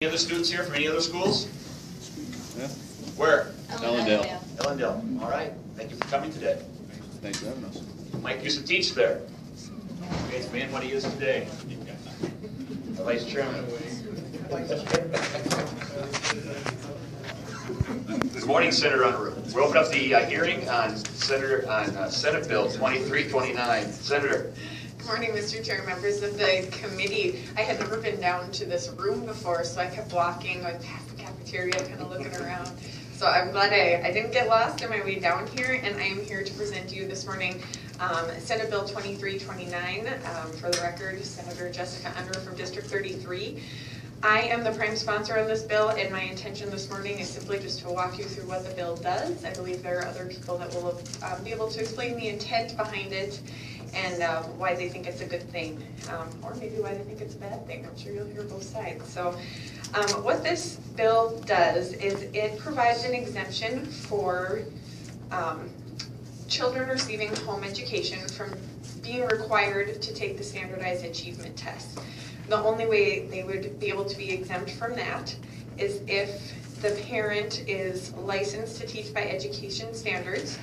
Any other students here from any other schools? Yeah. Where? Ellendale. Ellendale. All right. Thank you for coming today. Thanks for having us. Mike used to teach there. It's man what he is today. The vice chairman. Good morning, Senator Unruh. We'll open up the hearing on Senate Bill 2329. Senator. Good morning, Mr. Chair, members of the committee. I had never been down to this room before, so I kept walking like past the cafeteria, kind of looking around. So I'm glad I didn't get lost on my way down here, and I am here to present to you this morning Senate Bill 2329. For the record, Senator Jessica Unruh from District 33. I am the prime sponsor on this bill, and my intention this morning is simply just to walk you through what the bill does. I believe there are other people that will be able to explain the intent behind it and why they think it's a good thing, or maybe why they think it's a bad thing. I'm sure you'll hear both sides. So what this bill does is it provides an exemption for children receiving home education from being required to take the standardized achievement test. The only way they would be able to be exempt from that is if the parent is licensed to teach by education standards,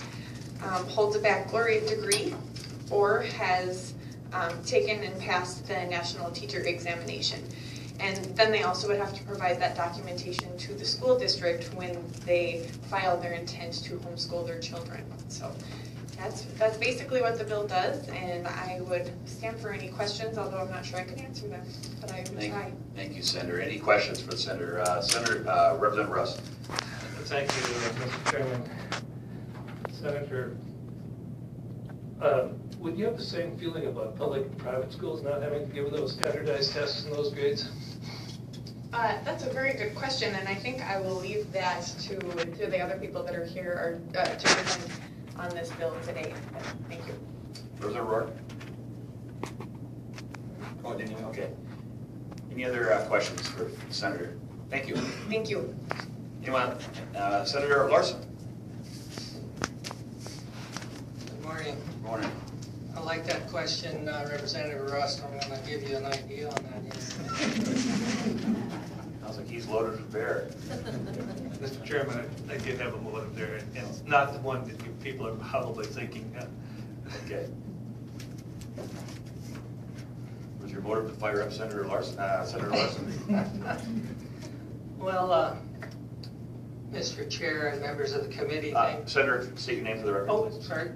holds a baccalaureate degree, or has taken and passed the national teacher examination. And then they also would have to provide that documentation to the school district when they file their intent to homeschool their children. So that's basically what the bill does, and I would stand for any questions, although I'm not sure I can answer them, but I would try. Thank you, Senator. Any questions for the Senator? Representative Russ. Thank you, Mr. Chairman. Senator, would you have the same feeling about public and private schools not having to give those standardized tests and those grades? That's a very good question, and I think I will leave that to the other people that are here or to present on this bill today. Thank you. Representative Rourke. Oh, didn't you? Okay. Any other questions for the Senator? Thank you. Thank you. Anyone? Senator Larson. Good morning. Good morning. I like that question, Representative Rust. I'm going to give you an idea on that. Sounds like he's loaded with bear. Mr. Chairman, I did have a motive there, and it's not the one that you people are probably thinking. Okay. Was your motive to fire up Senator Larson? Senator Larson. Well, Mr. Chair and members of the committee, Senator, state your name for the record. Oh, please. sorry.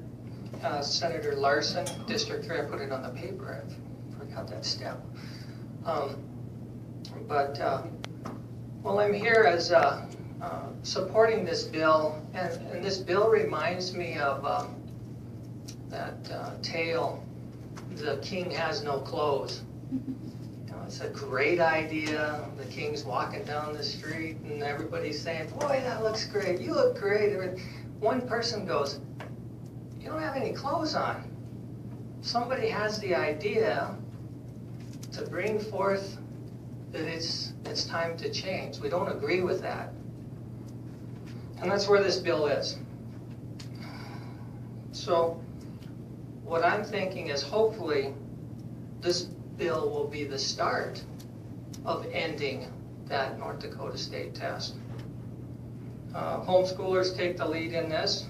Senator Larson, District 3. I put it on the paper. I forgot that step. Well, I'm here as supporting this bill, and this bill reminds me of that tale, The King Has No Clothes. You know, it's a great idea. The king's walking down the street, and everybody's saying, "Boy, that looks great. You look great." One person goes, "You don't have any clothes on." Somebody has the idea to bring forth that it's time to change. We don't agree with that. And that's where this bill is. So what I'm thinking is hopefully this bill will be the start of ending that North Dakota state test. Homeschoolers take the lead in this,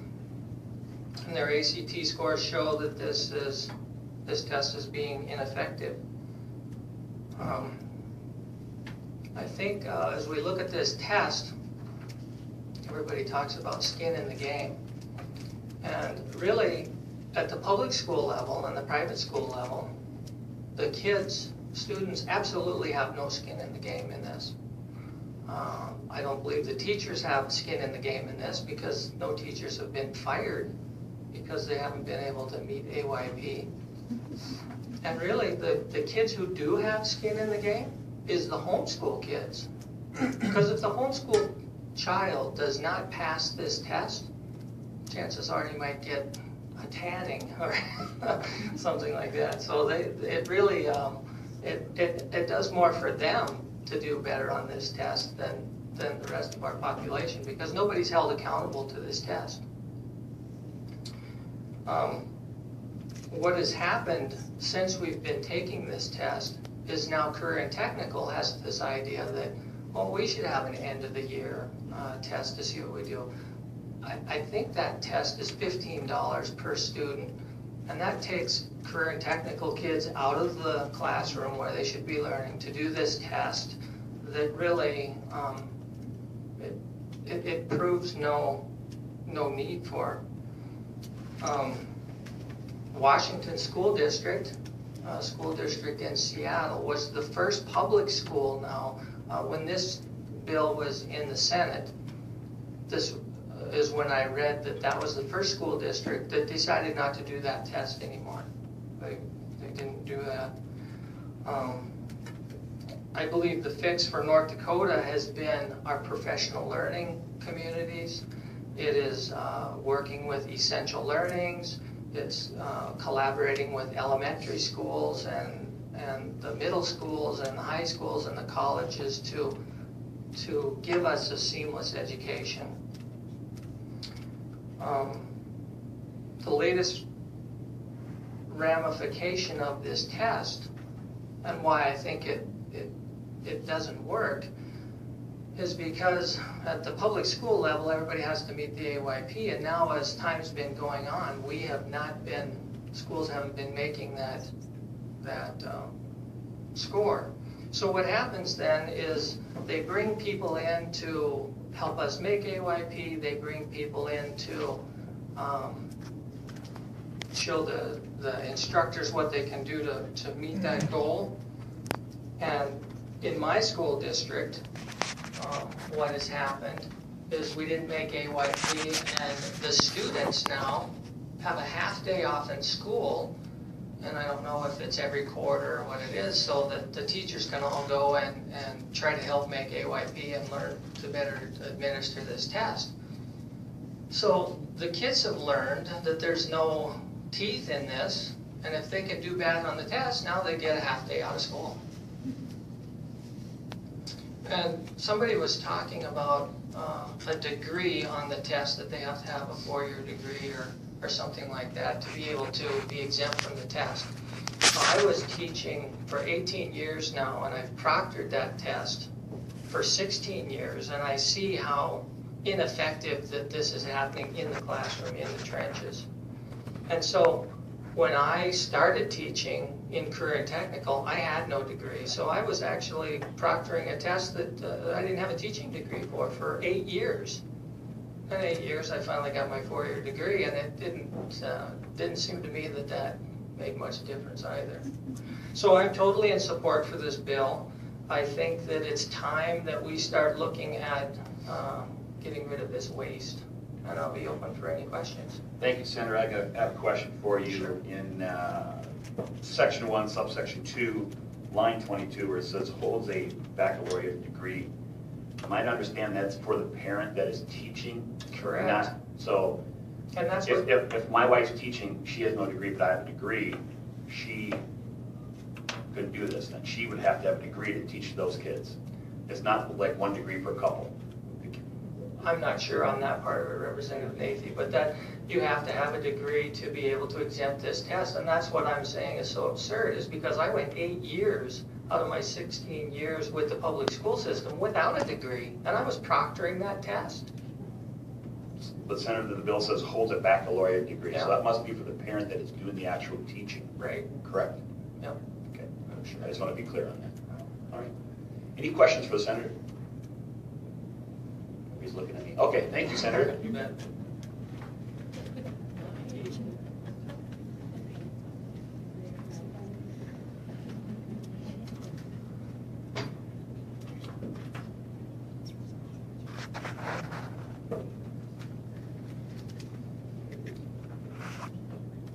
and their ACT scores show that this test is being ineffective. I think as we look at this test, everybody talks about skin in the game. And really, at the public school level and the private school level, the students absolutely have no skin in the game in this. I don't believe the teachers have skin in the game in this, because no teachers have been fired because they haven't been able to meet AYP. And really, the kids who do have skin in the game is the homeschool kids. Because if the homeschool child does not pass this test, chances are he might get a tanning or something like that. So it really, it does more for them to do better on this test than the rest of our population, because nobody's held accountable to this test. What has happened since we've been taking this test is now Career and Technical has this idea that, well, we should have an end of the year test to see what we do. I think that test is $15 per student, and that takes career and technical kids out of the classroom where they should be learning to do this test that really, it proves no need for. Washington School District in Seattle was the first public school now. When this bill was in the Senate, this is when I read that was the first school district that decided not to do that test anymore. They didn't do that. I believe the fix for North Dakota has been our professional learning communities. It is working with essential learnings. It's collaborating with elementary schools and the middle schools and the high schools and the colleges to give us a seamless education. The latest ramification of this test and why I think it doesn't work is because at the public school level, everybody has to meet the AYP, and now as time's been going on, schools haven't been making that score. So what happens then is they bring people in to help us make AYP, they bring people in to show the instructors what they can do to meet that goal. And in my school district, what has happened is we didn't make AYP, and the students now have a half day off in school, and I don't know if it's every quarter or what it is, so that the teachers can all go and try to help make AYP and learn to better administer this test. So the kids have learned that there's no teeth in this, and if they can do bad on the test, now they get a half day out of school. And somebody was talking about a degree on the test, that they have to have a 4-year degree or something like that to be able to be exempt from the test. So I was teaching for 18 years now, and I've proctored that test for 16 years, and I see how ineffective that this is happening in the classroom, in the trenches. And so when I started teaching in career and technical, I had no degree. So I was actually proctoring a test that I didn't have a teaching degree for 8 years. In 8 years, I finally got my 4-year degree, and it didn't seem to me that made much difference either. So I'm totally in support for this bill. I think that it's time that we start looking at getting rid of this waste. And I'll be open for any questions. Thank you, Senator. I have a question for you. Sure. In section 1, subsection 2, line 22, where it says holds a baccalaureate degree. Am I to understand that's for the parent that is teaching? Correct. So And that's if my wife's teaching, she has no degree, but I have a degree, she couldn't do this. Then she would have to have a degree to teach those kids. It's not like one degree per couple. I'm not sure on that part of it, Representative Nathy, but that you have to have a degree to be able to exempt this test. And that's what I'm saying is so absurd, is because I went 8 years out of my 16 years with the public school system without a degree, and I was proctoring that test. But Senator, the bill says holds a baccalaureate degree, Yeah. so that must be for the parent that is doing the actual teaching. Right. Correct? Yep. Okay. I just want to be clear on that. All right. Any questions for the Senator? He's looking at me. Okay, thank you, Senator. You bet.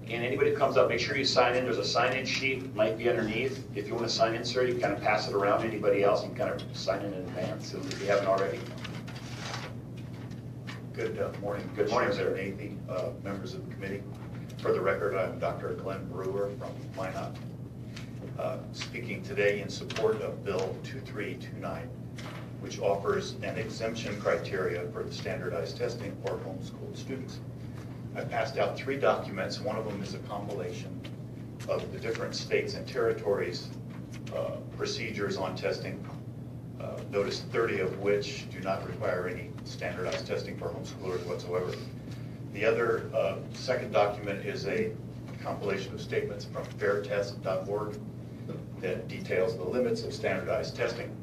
And anybody who comes up, make sure you sign in. There's a sign-in sheet, might be underneath. If you want to sign in, sir, you can kind of pass it around to anybody else. You can kind of sign in advance if you haven't already. Good morning. Good morning, sir. Nathy, members of the committee. For the record, I'm Dr. Glenn Brewer from Minot, speaking today in support of Bill 2329, which offers an exemption criteria for the standardized testing for homeschooled students. I passed out 3 documents. One of them is a compilation of the different states and territories' procedures on testing. Notice 30 of which do not require any standardized testing for homeschoolers whatsoever. The other second document is a compilation of statements from fairtest.org that details the limits of standardized testing.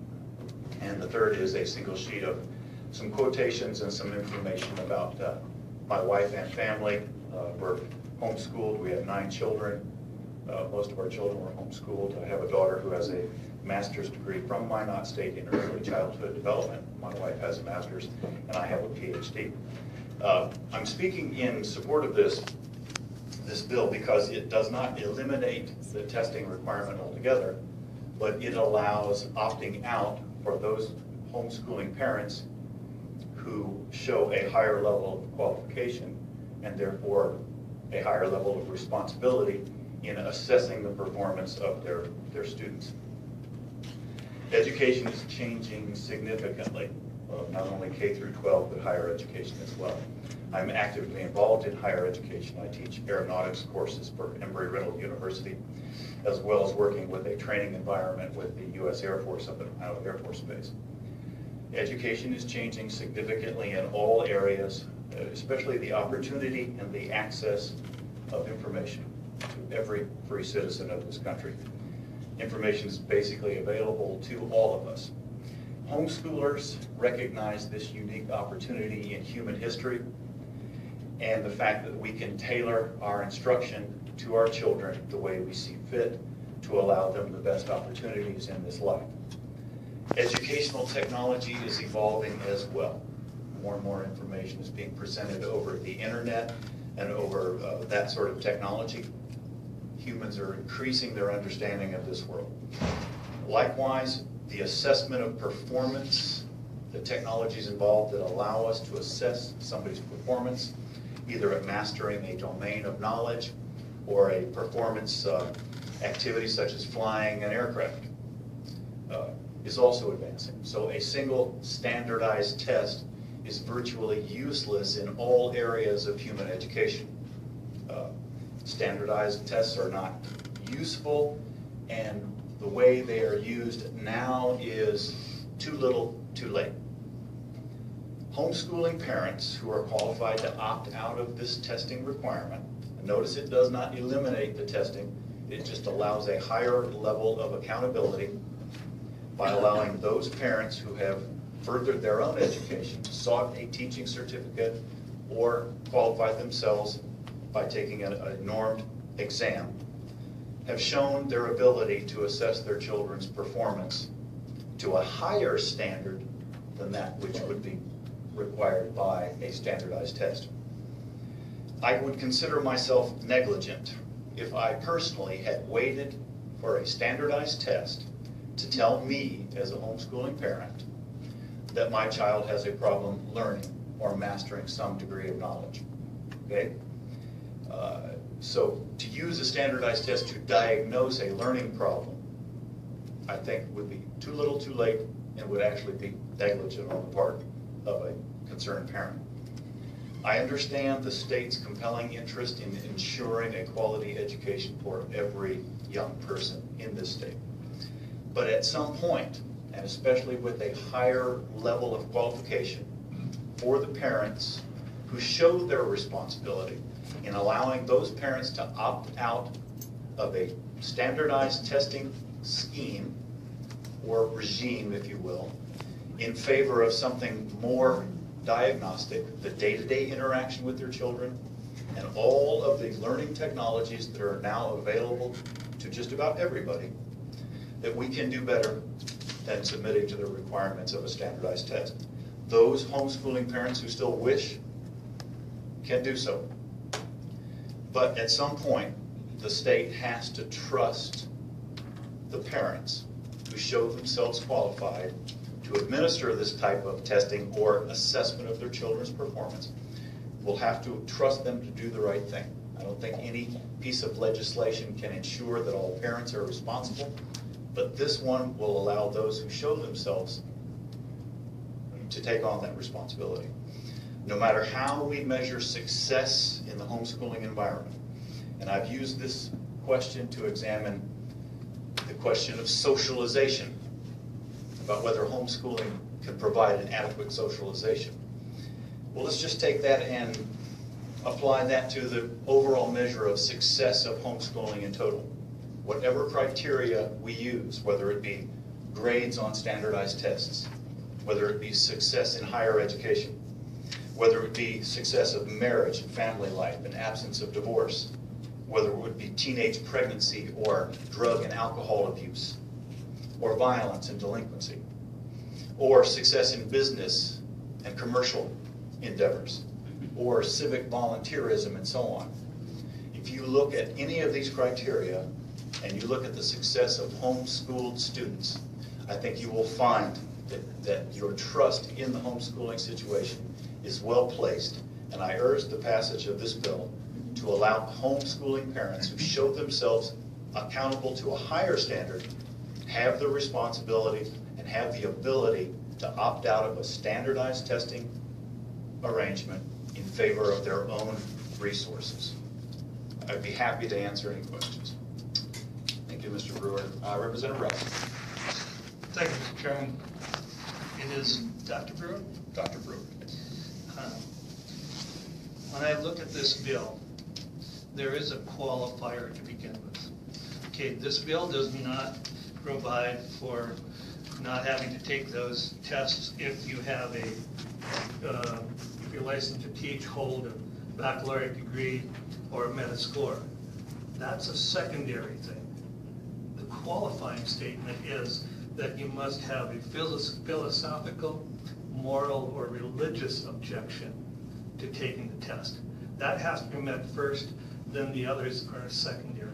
And the third is a single sheet of some quotations and some information about my wife and family. We're homeschooled. We have 9 children. Most of our children were homeschooled. I have a daughter who has a master's degree from Minot State in early childhood development. My wife has a master's, and I have a PhD. I'm speaking in support of this bill because it does not eliminate the testing requirement altogether, but it allows opting out for those homeschooling parents who show a higher level of qualification and therefore a higher level of responsibility in assessing the performance of their students. Education is changing significantly, not only K through 12, but higher education as well. I'm actively involved in higher education. I teach aeronautics courses for Embry-Riddle University, as well as working with a training environment with the U.S. Air Force up at Ohio Air Force Base. Education is changing significantly in all areas, especially the opportunity and the access of information to every free citizen of this country. Information is basically available to all of us. Homeschoolers recognize this unique opportunity in human history and the fact that we can tailor our instruction to our children the way we see fit to allow them the best opportunities in this life. Educational technology is evolving as well. More and more information is being presented over the internet and over that sort of technology. Humans are increasing their understanding of this world. Likewise, the assessment of performance, the technologies involved that allow us to assess somebody's performance, either at mastering a domain of knowledge or a performance activity such as flying an aircraft, is also advancing. So a single standardized test is virtually useless in all areas of human education. Standardized tests are not useful, and the way they are used now is too little, too late. Homeschooling parents who are qualified to opt out of this testing requirement, and notice it does not eliminate the testing, it just allows a higher level of accountability by allowing those parents who have furthered their own education, sought a teaching certificate, or qualified themselves by taking a normed exam, have shown their ability to assess their children's performance to a higher standard than that which would be required by a standardized test. I would consider myself negligent if I personally had waited for a standardized test to tell me as a homeschooling parent that my child has a problem learning or mastering some degree of knowledge. Okay? So to use a standardized test to diagnose a learning problem, I think would be too little too late and would actually be negligent on the part of a concerned parent. I understand the state's compelling interest in ensuring a quality education for every young person in this state. But at some point, and especially with a higher level of qualification for the parents who show their responsibility in allowing those parents to opt out of a standardized testing scheme or regime, if you will, in favor of something more diagnostic, the day-to-day interaction with their children, and all of the learning technologies that are now available to just about everybody, that we can do better than submitting to the requirements of a standardized test. Those homeschooling parents who still wish can do so. But at some point, the state has to trust the parents who show themselves qualified to administer this type of testing or assessment of their children's performance. We'll have to trust them to do the right thing. I don't think any piece of legislation can ensure that all parents are responsible, but this one will allow those who show themselves to take on that responsibility. No matter how we measure success in the homeschooling environment, and I've used this question to examine the question of socialization about whether homeschooling can provide an adequate socialization. Well, let's just take that and apply that to the overall measure of success of homeschooling in total. Whatever criteria we use, whether it be grades on standardized tests, whether it be success in higher education, whether it be success of marriage and family life and absence of divorce, whether it would be teenage pregnancy or drug and alcohol abuse, or violence and delinquency, or success in business and commercial endeavors, or civic volunteerism and so on. If you look at any of these criteria and you look at the success of homeschooled students, I think you will find that your trust in the homeschooling situation is well placed, and I urge the passage of this bill to allow homeschooling parents who show themselves accountable to a higher standard have the responsibility and have the ability to opt out of a standardized testing arrangement in favor of their own resources. I'd be happy to answer any questions. Thank you, Mr. Brewer. Representative Russ. Thank you, Mr. Chairman. It is Dr. Brewer? Dr. Brewer. When I look at this bill, there is a qualifier to begin with. Okay, this bill does not provide for not having to take those tests if you have a, if you're licensed to teach, hold a baccalaureate degree or a meta score. That's a secondary thing. The qualifying statement is that you must have a philosophical, moral, or religious objection to taking the test. That has to be met first, then the others are secondary.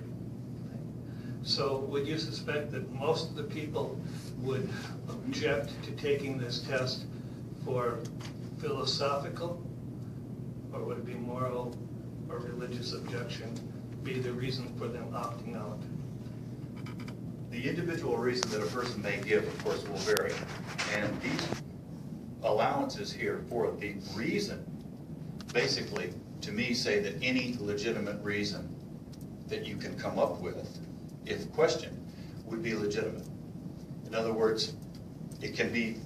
So would you suspect that most of the people would object to taking this test for philosophical, or would it be moral or religious objection be the reason for them opting out? The individual reason that a person may give, of course, will vary. And these allowances here for the reason, basically, to me, say that any legitimate reason that you can come up with, if questioned, would be legitimate. In other words, it can be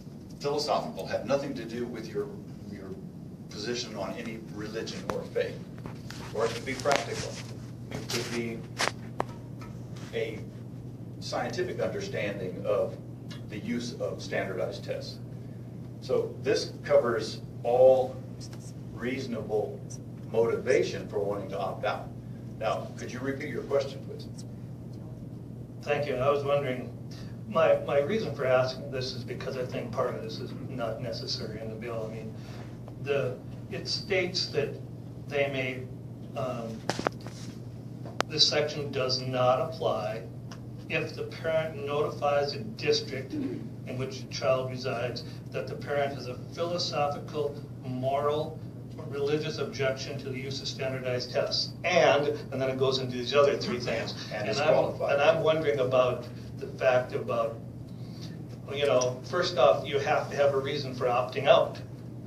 philosophical, have nothing to do with your position on any religion or faith. Or it could be practical. It could be a scientific understanding of the use of standardized tests. So this covers all reasonable motivation for wanting to opt out. Now, could you repeat your question, please? Thank you. I was wondering, my reason for asking this is because I think part of this is not necessary in the bill. I mean, it states that they may, this section does not apply if the parent notifies a district in which the child resides that the parent has a philosophical, moral, or religious objection to the use of standardized tests. And then it goes into these other three things. And is qualified. And I'm wondering about the fact about, you know, first off, you have to have a reason for opting out.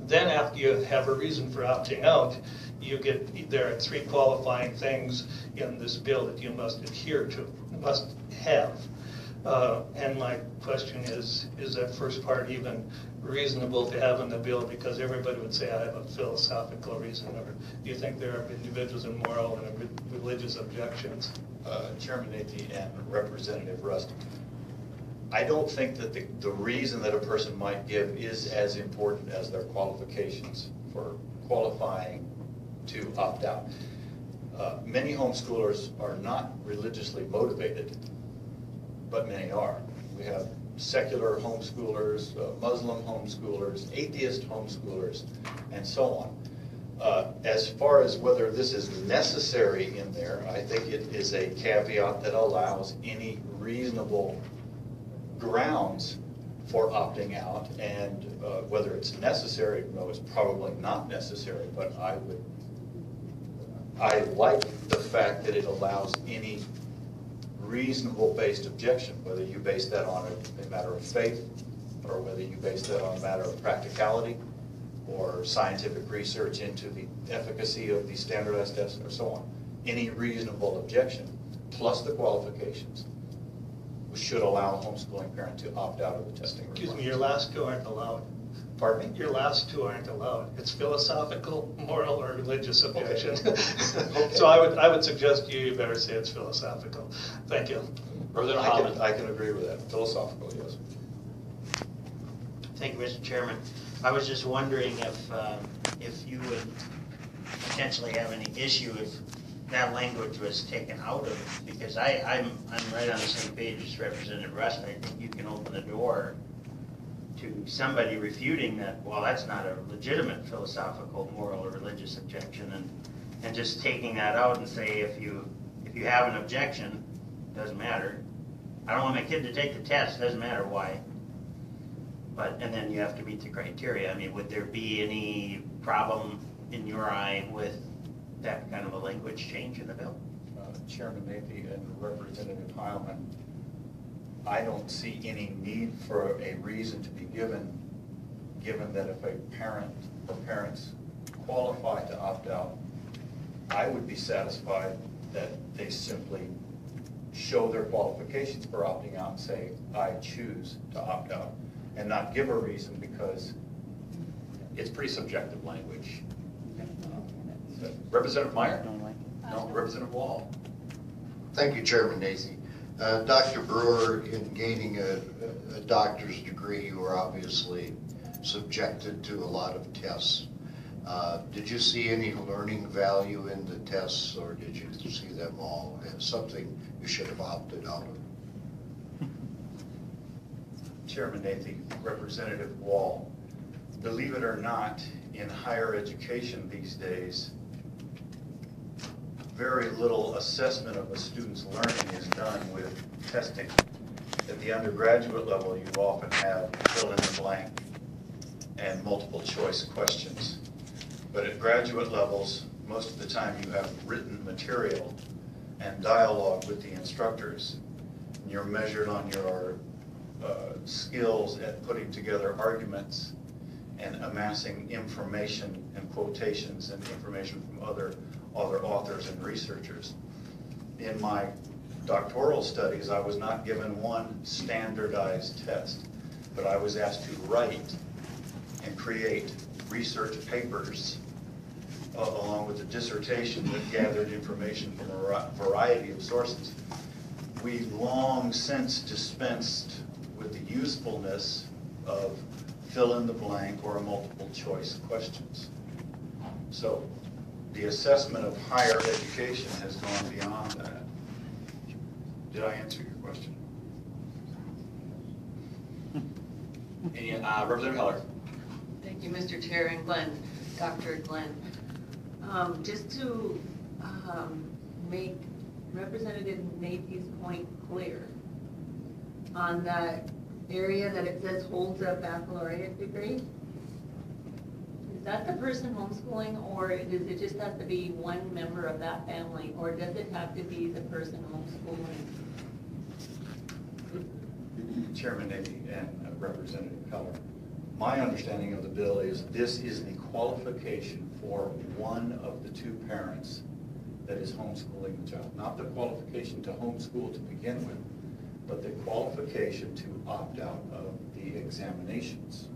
Then after you have a reason for opting out, there are three qualifying things in this bill that you must adhere to, must have. And my question is that first part even reasonable to have in the bill? Because everybody would say I have a philosophical reason, or do you think there are individuals in moral and religious objections? Chairman Natey and Representative Rust, I don't think that the reason that a person might give is as important as their qualifications for qualifying to opt out. Many homeschoolers are not religiously motivated, but many are. We have secular homeschoolers, Muslim homeschoolers, atheist homeschoolers, and so on. As far as whether this is necessary in there, I think it is a caveat that allows any reasonable grounds for opting out, and whether it's necessary, no, it's probably not necessary, but I like the fact that it allows any reasonable based objection, whether you base that on a matter of faith, or whether you base that on a matter of practicality, or scientific research into the efficacy of these standardized tests, or so on. Any reasonable objection, plus the qualifications, should allow a homeschooling parent to opt out of the testing Excuse me, requirements. your last two aren't allowed. Pardon me? Your last two aren't allowed. It's philosophical, moral, or religious objection. Okay. So I would suggest you better say it's philosophical. Thank you. I can agree with that, philosophical, yes. Thank you, Mr. Chairman. I was just wondering if you would potentially have any issue if that language was taken out of it, because I'm right on the same page as Representative Rust. I think you can open the door to somebody refuting that, well, that's not a legitimate philosophical, moral, or religious objection, and just taking that out and say if you have an objection, doesn't matter. I don't want my kid to take the test, doesn't matter why. And then you have to meet the criteria. I mean, would there be any problem in your eye with that kind of a language change in the bill? Chairman Nathy and Representative Heilman, I don't see any need for a reason to be given that if a parent or parents qualify to opt out, I would be satisfied that they simply show their qualifications for opting out and say, I choose to opt out, and not give a reason, because it's pretty subjective language. Representative Meyer? No, Representative Wall? Thank you, Chairman Nathy. Dr. Brewer, in gaining a doctor's degree, you were obviously subjected to a lot of tests. Did you see any learning value in the tests, or did you see them all as something you should have opted out of? Chairman Nathy, Representative Wall, believe it or not, in higher education these days, very little assessment of a student's learning is done with testing. At the undergraduate level, you often have fill in the blank and multiple choice questions. But at graduate levels, most of the time you have written material and dialogue with the instructors. And you're measured on your skills at putting together arguments and amassing information and quotations and information from other authors and researchers. In my doctoral studies, I was not given one standardized test, but I was asked to write and create research papers along with a dissertation that gathered information from a variety of sources. We've long since dispensed with the usefulness of fill in the blank or multiple choice questions. So the assessment of higher education has gone beyond that. Did I answer your question? Any, Representative Heller? Thank you, Mr. Chair, and Glenn, Dr. Glenn. Just to make Representative Nathy's point clear, on that area that it says holds a baccalaureate degree, is that the person homeschooling, or does it just have to be one member of that family, or does it have to be the person homeschooling? Chairman Navy and Representative Heller, my understanding of the bill is this is the qualification for one of the two parents that is homeschooling the child. Not the qualification to homeschool to begin with, but the qualification to opt out of the examinations.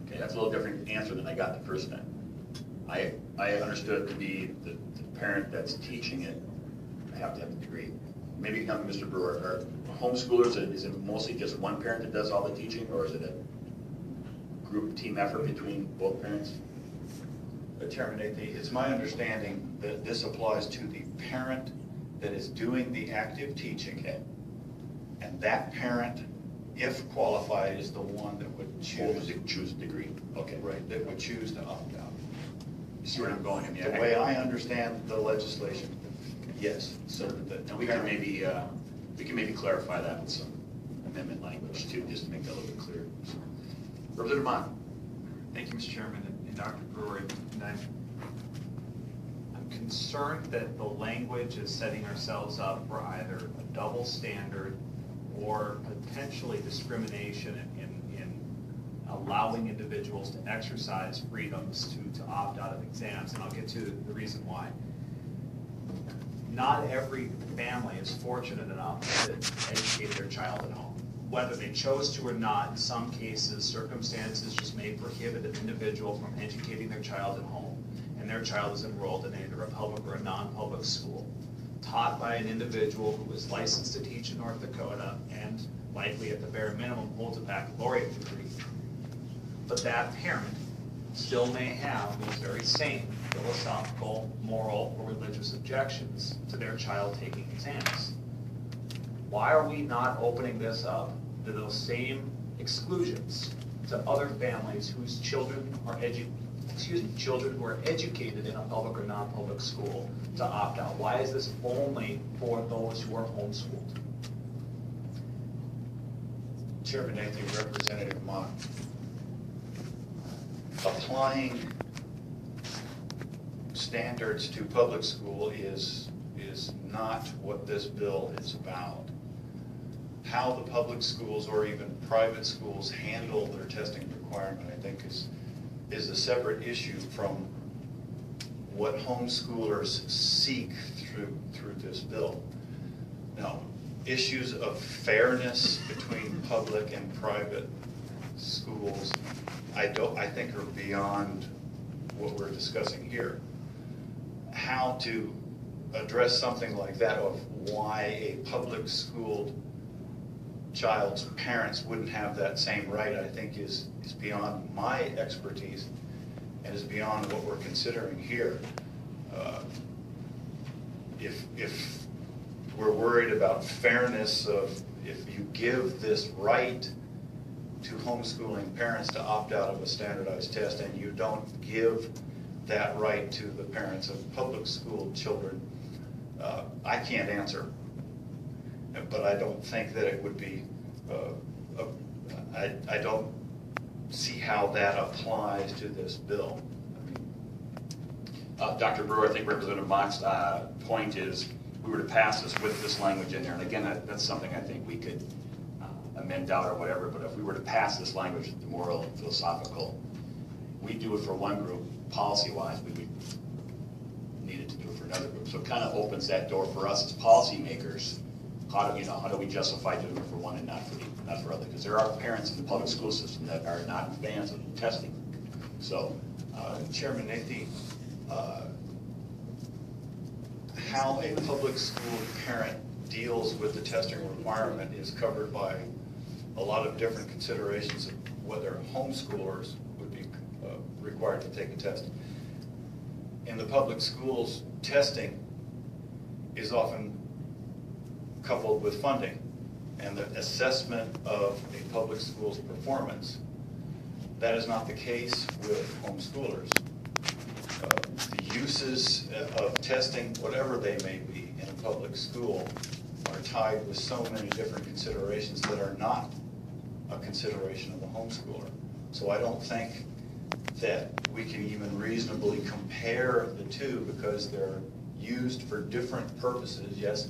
Okay, that's a little different answer than I got the first time. I understood it to be the parent that's teaching it, I have to have the degree. Maybe you can help me, Mr. Brewer, are homeschoolers, is it mostly just one parent that does all the teaching, or is it a group team effort between both parents? Chairman Nathy, it's my understanding that this applies to the parent that is doing the active teaching. Okay. And that parent, if qualified, is the one that would choose a degree. Okay. Right, that would choose to opt out. You see where I'm going? I mean, The way I understand the legislation, yes. So that, and we can maybe clarify that with some amendment language too, just to make that a little bit clearer. So, Representative Mon. Thank you, Mr. Chairman, and Dr. Brewer. And I'm concerned that the language is setting ourselves up for either a double standard or potentially discrimination in allowing individuals to exercise freedoms to opt out of exams, and I'll get to the reason why. not every family is fortunate enough to educate their child at home. Whether they chose to or not, in some cases, circumstances just may prohibit an individual from educating their child at home, and their child is enrolled in either a public or a non-public school, taught by an individual who is licensed to teach in North Dakota and likely at the bare minimum holds a baccalaureate degree. But that parent still may have these very same philosophical, moral, or religious objections to their child taking exams. Why are we not opening this up to those same exclusions to other families whose children are children who are educated in a public or non-public school to opt out? Why is this only for those who are homeschooled? Chairman Nathan, Representative Mott, applying standards to public school is not what this bill is about. How the public schools or even private schools handle their testing requirement, I think, is a separate issue from what homeschoolers seek through this bill. Now, issues of fairness between public and private schools, I think are beyond what we're discussing here. How to address something like that, of why a public school child's parents wouldn't have that same right, I think is beyond my expertise and is beyond what we're considering here. If we're worried about fairness of if you give this right to homeschooling parents to opt out of a standardized test and you don't give that right to the parents of public school children, I can't answer. But I don't think that it would be, I don't see how that applies to this bill. Dr. Brewer, I think Representative Mott's point is, we were to pass this with this language in there, and again, that's something I think we could amend out or whatever, but if we were to pass this language, the moral and philosophical, we do it for one group, policy-wise, we would need it to do it for another group. So it kind of opens that door for us as policymakers. How do we justify doing it for one and not for other? Because there are parents in the public school system that are not fans of testing. So, Chairman Nathan, how a public school parent deals with the testing requirement is covered by a lot of different considerations of whether homeschoolers would be required to take a test. In the public schools, testing is often coupled with funding and the assessment of a public school's performance. That is not the case with homeschoolers. The uses of testing, whatever they may be in a public school, are tied with so many different considerations that are not a consideration of the homeschooler. So I don't think that we can even reasonably compare the two because they're used for different purposes. Yes,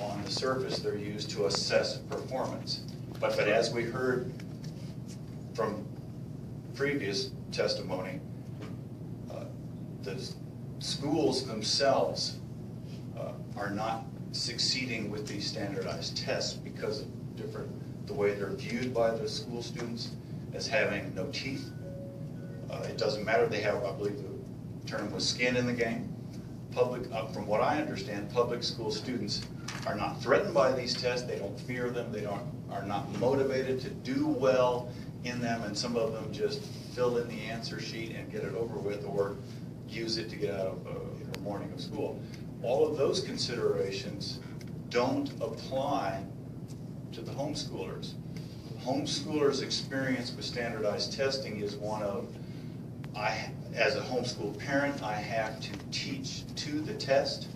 on the surface they're used to assess performance. But as we heard from previous testimony, the schools themselves are not succeeding with these standardized tests because of the way they're viewed by the school students as having no teeth. It doesn't matter if they have, I believe the term was skin in the game. From what I understand, public school students are not threatened by these tests. They don't fear them. They are not motivated to do well in them, and some of them just fill in the answer sheet and get it over with, or use it to get out of the morning of school. All of those considerations don't apply to the homeschoolers. Homeschoolers' experience with standardized testing is one of, as a homeschool parent, I have to teach to the test.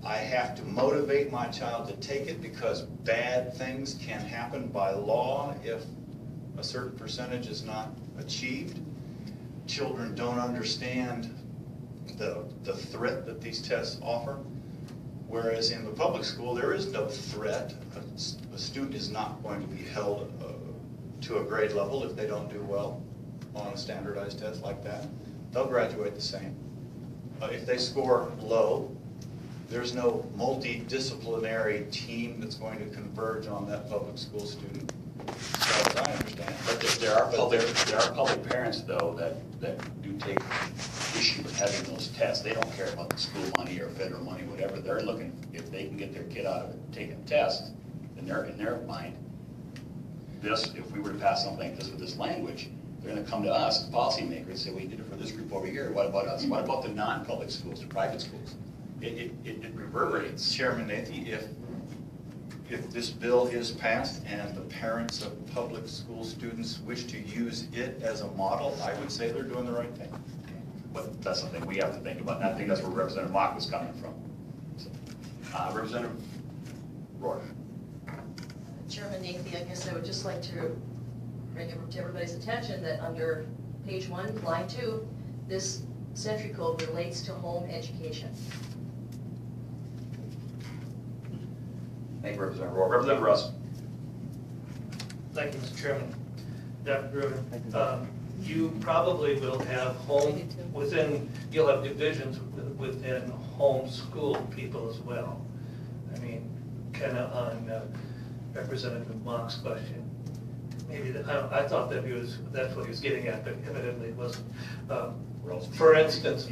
I have to motivate my child to take it because bad things can happen by law if a certain percentage is not achieved. Children don't understand the threat that these tests offer. Whereas in the public school, there is no threat. A student is not going to be held to a grade level if they don't do well on a standardized test like that. They'll graduate the same. If they score low, There's no multidisciplinary team that's going to converge on that public school student. So I understand. But there are public parents, though, that do take issue with having those tests. They don't care about the school money or federal money, whatever. They're looking, if they can get their kid out of it, taking a test, then in their mind, if we were to pass something like this with this language, they're gonna come to us, the policymakers, and say, we did it for this group over here. What about us? What about the non-public schools, the private schools? It reverberates. Chairman Nathy, if this bill is passed and the parents of public school students wish to use it as a model, I would say they're doing the right thing. But that's something we have to think about, and I think that's where Representative Mock was coming from. So, Representative Rohr. Chairman Nathy, I guess I would just like to bring it to everybody's attention that under page 1, line 2, this century code relates to home education. Thank you, Representative Rohr. Representative Russ. Thank you, Mr. Chairman. Dr. Rubin, you probably will have you'll have divisions within homeschool people as well. I mean, kind of on Representative Mock's question. Maybe, I thought that's what he was getting at, but evidently it wasn't. For instance,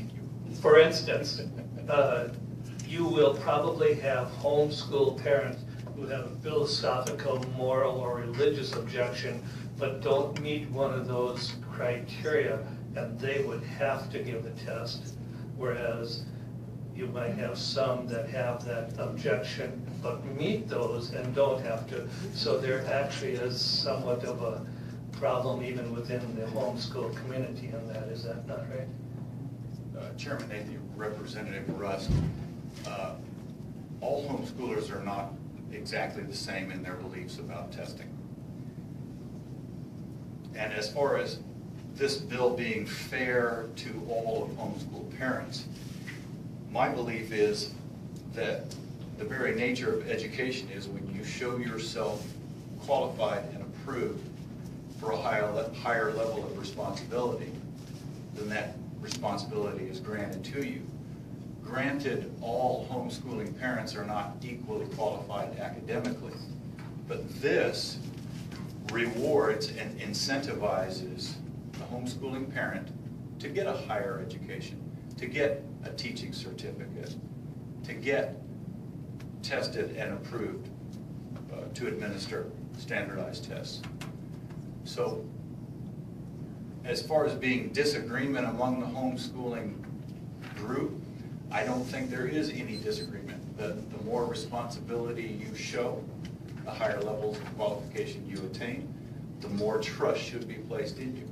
you will probably have homeschool parents who have a philosophical, moral, or religious objection, but don't meet one of those criteria, and they would have to give the test, whereas you might have some that have that objection, but meet those and don't have to. So there actually is somewhat of a problem even within the homeschool community in that. Is that not right? Chairman Nathan, Representative Rust, all homeschoolers are not exactly the same in their beliefs about testing. And as far as this bill being fair to all of homeschool parents, my belief is that the very nature of education is when you show yourself qualified and approved for a higher level of responsibility, then that responsibility is granted to you. Granted, all homeschooling parents are not equally qualified academically, but this rewards and incentivizes the homeschooling parent to get a higher education, to get a teaching certificate, to get tested and approved to administer standardized tests. So as far as being disagreement among the homeschooling group, I don't think there is any disagreement. The more responsibility you show, the higher levels of qualification you attain, the more trust should be placed in you.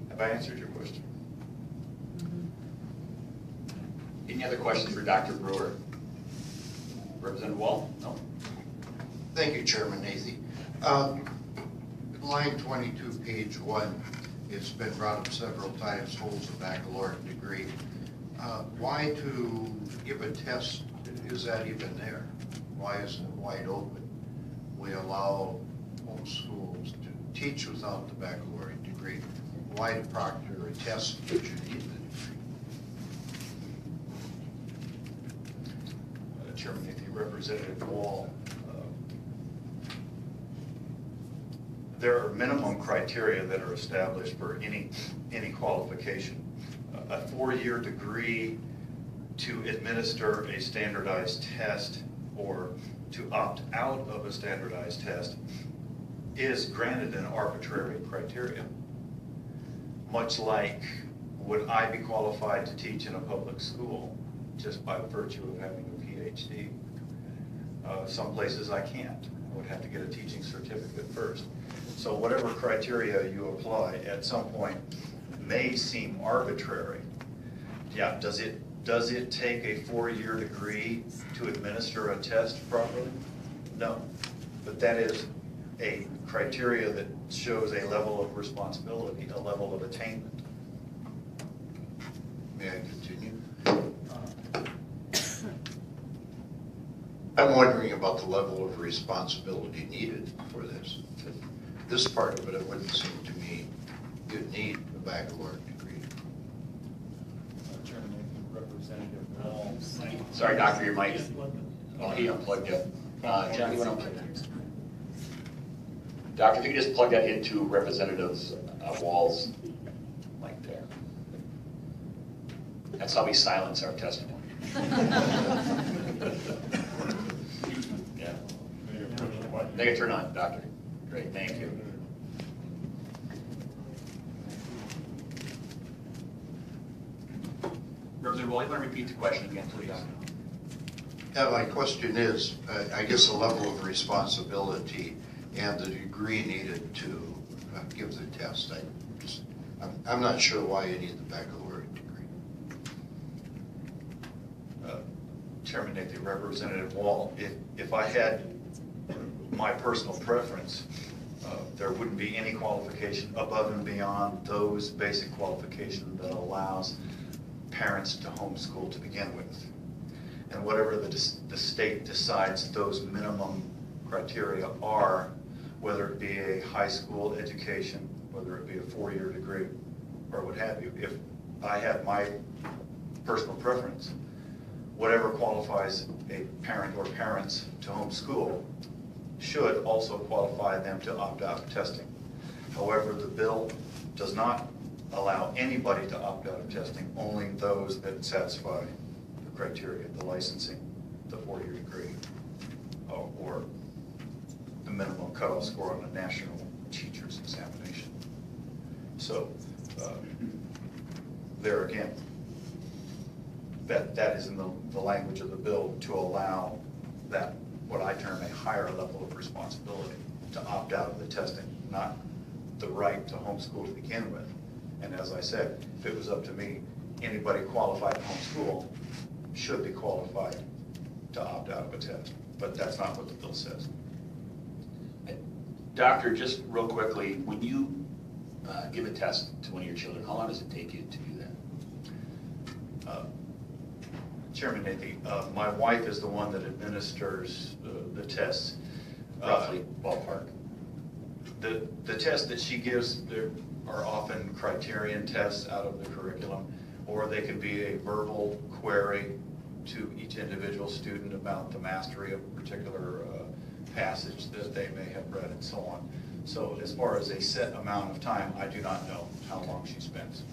Have I answered your question? Any other questions for Dr. Brewer? Representative Wall? No? Thank you, Chairman Nathy. Line 22, page 1, it's been brought up several times, holds a baccalaureate degree. Why to give a test, is that even there? Why isn't it wide open? We allow homeschools to teach without the baccalaureate degree. Why to proctor a test if you need the degree? Chairman Nathy, Representative Wall, there are minimum criteria that are established for any qualification. A 4-year degree to administer a standardized test or to opt out of a standardized test is granted an arbitrary criteria. Much like, would I be qualified to teach in a public school just by virtue of having a PhD? Some places I can't. I would have to get a teaching certificate first. So whatever criteria you apply at some point may seem arbitrary. Yeah, does it take a 4-year degree to administer a test properly? No, but that is a criteria that shows a level of responsibility, a level of attainment. May I continue? I'm wondering about the level of responsibility needed for this. This part of it wouldn't seem to me you'd need a baccalaureate degree. Chairman, Representative Wall, Sorry, doctor, your mic. Oh, he unplugged it. John, you want to unplug that? Doctor, if you could just plug that into Representative's Wall's mic there. That's how we silence our testimony. Yeah. Make it turn on, doctor. Great, thank you. Representative Wall, you want to repeat the question again, please? Yeah, my question is, I guess, the level of responsibility and the degree needed to give the test. I'm not sure why you need the baccalaureate degree. Chairman Nathan, Representative Wall, if I had my personal preference, there wouldn't be any qualification above and beyond those basic qualifications that allows parents to homeschool to begin with. And whatever the state decides those minimum criteria are, whether it be a high school education, whether it be a 4-year degree, or what have you, if I had my personal preference, whatever qualifies a parent or parents to homeschool should also qualify them to opt out of testing. However, the bill does not allow anybody to opt out of testing, only those that satisfy the criteria, the licensing, the 4-year degree, or the minimum cutoff score on a national teacher's examination. So there again, that is in the language of the bill to allow that, what I term a higher level of responsibility, to opt out of the testing, not the right to homeschool to begin with. And as I said, if it was up to me, anybody qualified to homeschool should be qualified to opt out of a test. But that's not what the bill says. Doctor, just real quickly, when you give a test to one of your children, how long does it take you to do that? Chairman Nathan, my wife is the one that administers the tests. Roughly, ballpark. The tests that she gives, there are often criterion tests out of the curriculum, or they could be a verbal query to each individual student about the mastery of a particular passage that they may have read and so on. So as far as a set amount of time, I do not know how long she spends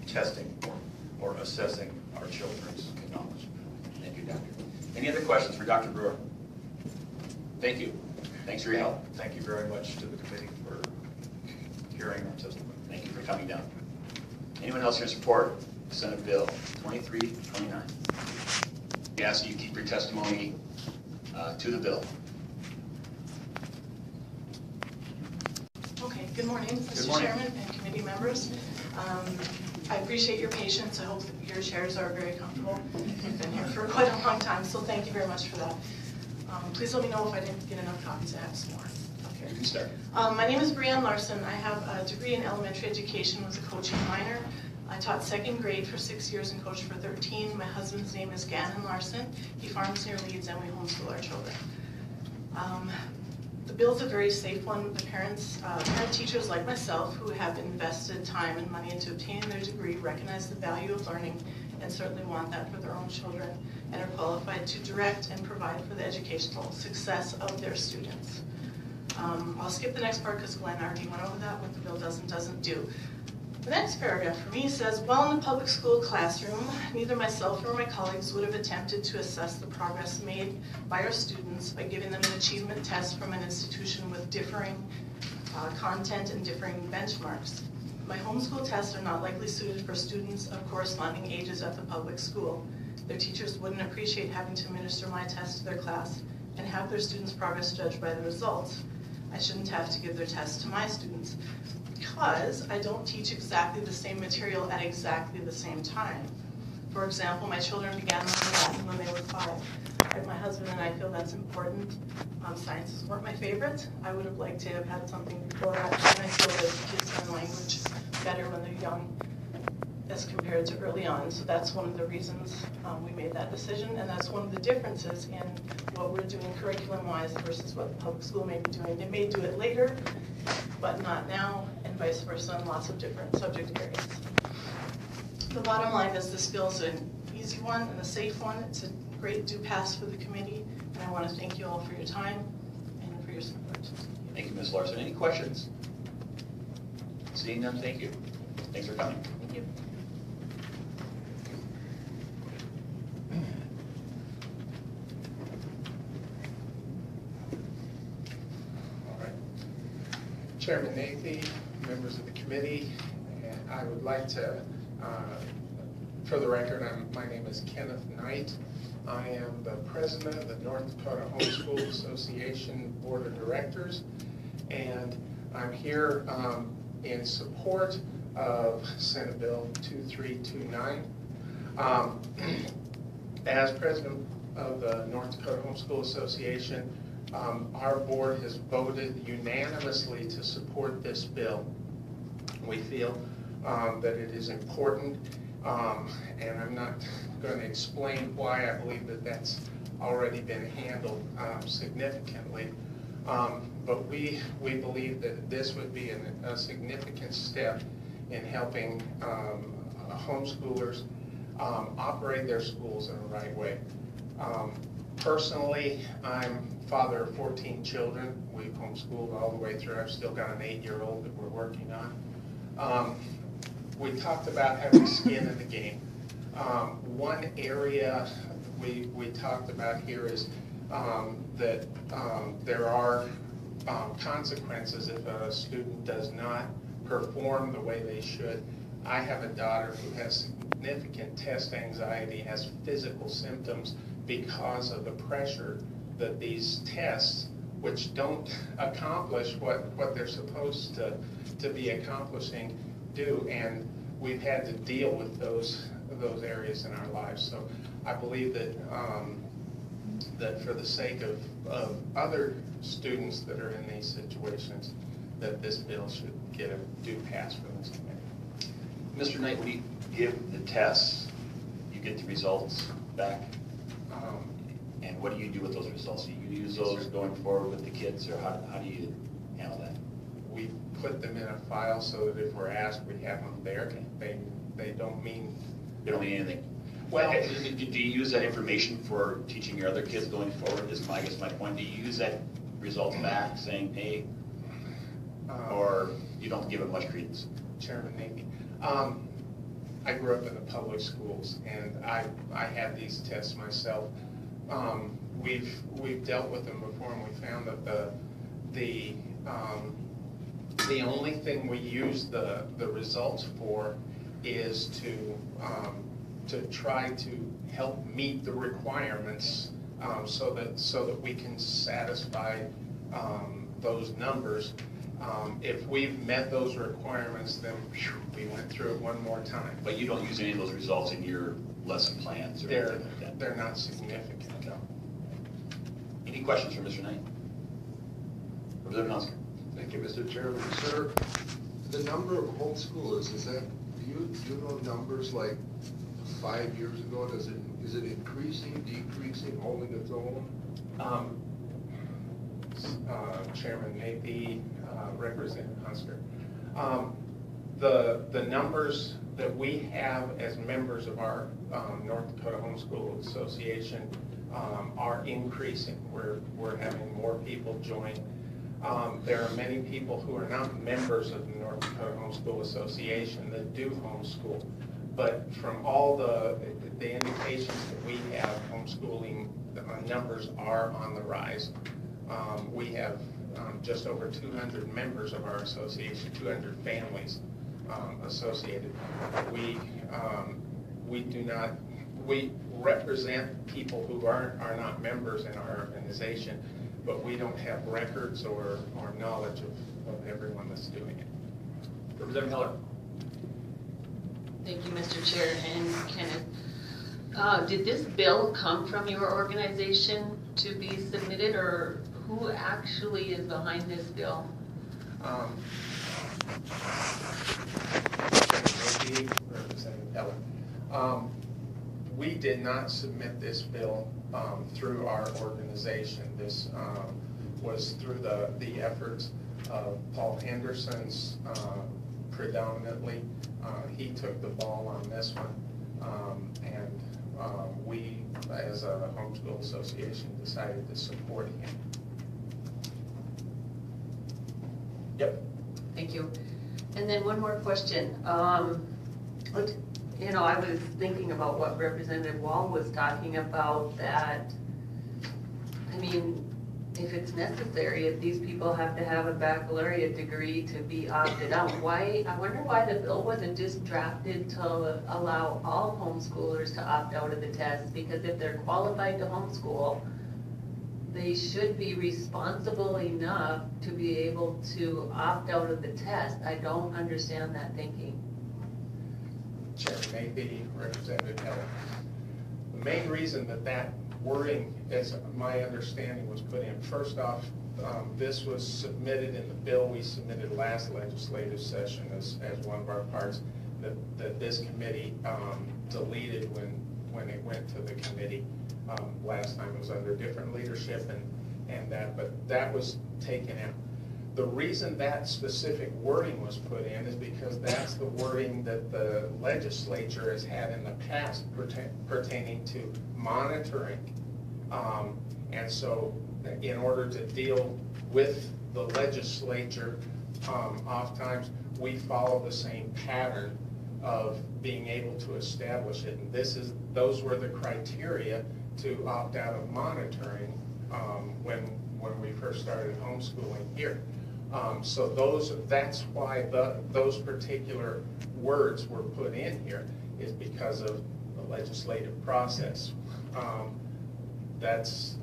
testing or assessing our children's knowledge. Thank you, Doctor. Any other questions for Dr. Brewer? Thank you. Thanks for your help. Thank you very much to the committee for hearing our testimony. Thank you for coming down. Anyone else here support Senate Bill 2329? We ask you to keep your testimony to the bill. Okay, good morning, Mr. Chairman and committee members. I appreciate your patience. I hope that your chairs are very comfortable. I've been here for quite a long time, so thank you very much for that. Please let me know if I didn't get enough copies. I have some more. Okay. You can start. My name is Brianne Larson. I have a degree in elementary education with a coaching minor. I taught 2nd grade for 6 years and coached for 13. My husband's name is Gannon Larson. He farms near Leeds and we homeschool our children. The bill's a very safe one. The parent teachers like myself who have invested time and money into obtaining their degree recognize the value of learning and certainly want that for their own children and are qualified to direct and provide for the educational success of their students. I'll skip the next part because Glenn already went over that, what the bill does and doesn't do. The next paragraph for me says, while in the public school classroom, neither myself nor my colleagues would have attempted to assess the progress made by our students by giving them an achievement test from an institution with differing content and differing benchmarks. My homeschool tests are not likely suited for students of corresponding ages at the public school. Their teachers wouldn't appreciate having to administer my test to their class and have their students' progress judged by the results. I shouldn't have to give their tests to my students, because I don't teach exactly the same material at exactly the same time. For example, my children began learning Latin when they were 5. My husband and I feel that's important. Sciences weren't my favorite. I would have liked to have had something before that, and I feel that kids learn language better when they're young as compared to early on. So that's one of the reasons we made that decision, and that's one of the differences in what we're doing curriculum-wise versus what the public school may be doing. They may do it later, but not now, and vice versa in lots of different subject areas. The bottom line is this bill is an easy one and a safe one. It's a great do pass for the committee, and I want to thank you all for your time and for your support. Thank you, Ms. Larson. Any questions? Seeing none, thank you. Thanks for coming. Thank you. All right. Chairman Nathy, members of the committee, and I would like to, for the record, my name is Kenneth Knight. I am the president of the North Dakota Homeschool Association Board of Directors, and I'm here in support of Senate Bill 2329. As president of the North Dakota Homeschool Association, our board has voted unanimously to support this bill. We feel that it is important, and I'm not going to explain why I believe that that's already been handled significantly. But we believe that this would be a significant step in helping homeschoolers operate their schools in the right way. Personally, I'm father of 14 children. We've homeschooled all the way through. I've still got an 8-year-old that we're working on. We talked about having skin in the game. One area we talked about here is that there are consequences if a student does not perform the way they should. I have a daughter who has significant test anxiety, has physical symptoms because of the pressure that these tests, which don't accomplish what they're supposed to be accomplishing, do, and we've had to deal with those areas in our lives. So I believe that that for the sake of other students that are in these situations, that this bill should get a due pass from this committee. Mr. Knight, when you give the tests, you get the results back? And what do you do with those results? Do you use those going forward with the kids, or how do you handle that? We put them in a file so that if we're asked, we have them there. They don't mean... They don't mean anything? Well, do you use that information for teaching your other kids going forward? Is I guess my point. Do you use that result back saying, hey, or you don't give it much credence? Chairman Navy, I grew up in the public schools, and I had these tests myself. We've dealt with them before, and we found that the only thing we use the results for is to try to help meet the requirements so that we can satisfy those numbers. If we've met those requirements, then we went through it one more time. But you don't use any of those results in your lesson plans or anything like that? They're not significant. Okay. Any questions for Mr. Knight? Representative Oscar. Thank you, Mr. Chairman. Sir, the number of homeschoolers, do you know numbers like 5 years ago? Is it increasing, decreasing, holding its own? Chairman Navy, Representative Husker. The numbers that we have as members of our North Dakota Homeschool Association are increasing. We're having more people join. There are many people who are not members of the North Dakota Homeschool Association that do homeschool. But from all the indications that we have, homeschooling numbers are on the rise. We have just over 200 members of our association, 200 families associated. We represent people who are not members in our organization, but we don't have records or knowledge of everyone that's doing it. Representative Heller. Thank you, Mr. Chair and Kenneth. Did this bill come from your organization to be submitted, or who actually is behind this bill? Representative Heller. We did not submit this bill through our organization. This was through the efforts of Paul Henderson's predominantly. He took the ball on this one, and we, as a homeschool association, decided to support him. Yep. Thank you. And then one more question. You know, I was thinking about what Representative Wall was talking about, that, I mean, if it's necessary, if these people have to have a baccalaureate degree to be opted out, I wonder why the bill wasn't just drafted to allow all homeschoolers to opt out of the test, because if they're qualified to homeschool, they should be responsible enough to be able to opt out of the test. I don't understand that thinking. Chairman Maybe, Representative Heller. The main reason that wording, as my understanding, was put in, first off, this was submitted in the bill we submitted last legislative session as one of our parts that this committee deleted when it went to the committee. Last time it was under different leadership but that was taken out. The reason that specific wording was put in is because that's the wording that the legislature has had in the past pertaining to monitoring. And so in order to deal with the legislature, oftentimes we follow the same pattern of being able to establish it. And those were the criteria to opt out of monitoring when we first started homeschooling here. So that's why those particular words were put in here, is because of the legislative process. That's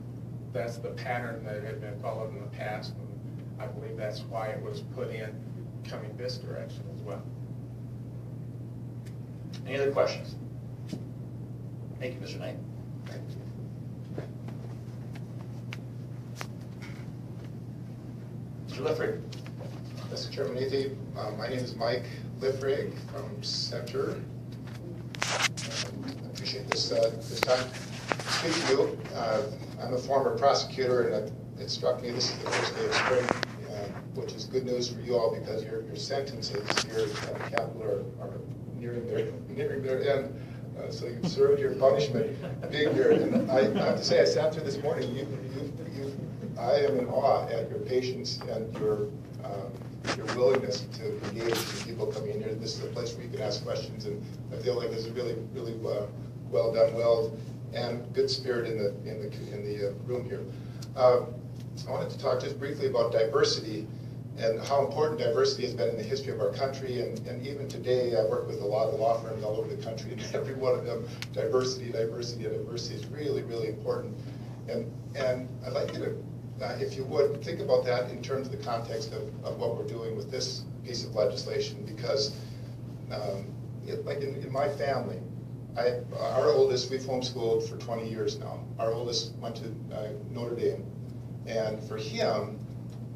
the pattern that had been followed in the past, and I believe that's why it was put in coming this direction as well. Any other questions? Thank you, Mr. Knight. Thank you. Mr. Lifford. Mr. Chairman Nathy, my name is Mike Liffrig from Center. I appreciate this time. Speaking to you, I'm a former prosecutor, and it struck me this is the first day of spring, which is good news for you all, because your sentences here at the Capitol are nearing their end. So you've served your punishment being here. And I have to say, I sat through this morning. I am in awe at your patience and your willingness to engage with people coming in here. This is a place where you can ask questions, and I feel like this is really well done, and good spirit in the room here. I wanted to talk just briefly about diversity and how important diversity has been in the history of our country, and even today I work with a lot of law firms all over the country, and every one of them, diversity is really, really important. And I'd like you to, if you would, think about that in terms of the context of what we're doing with this piece of legislation, because like in my family, our oldest, we've homeschooled for 20 years now. Our oldest went to Notre Dame, and for him,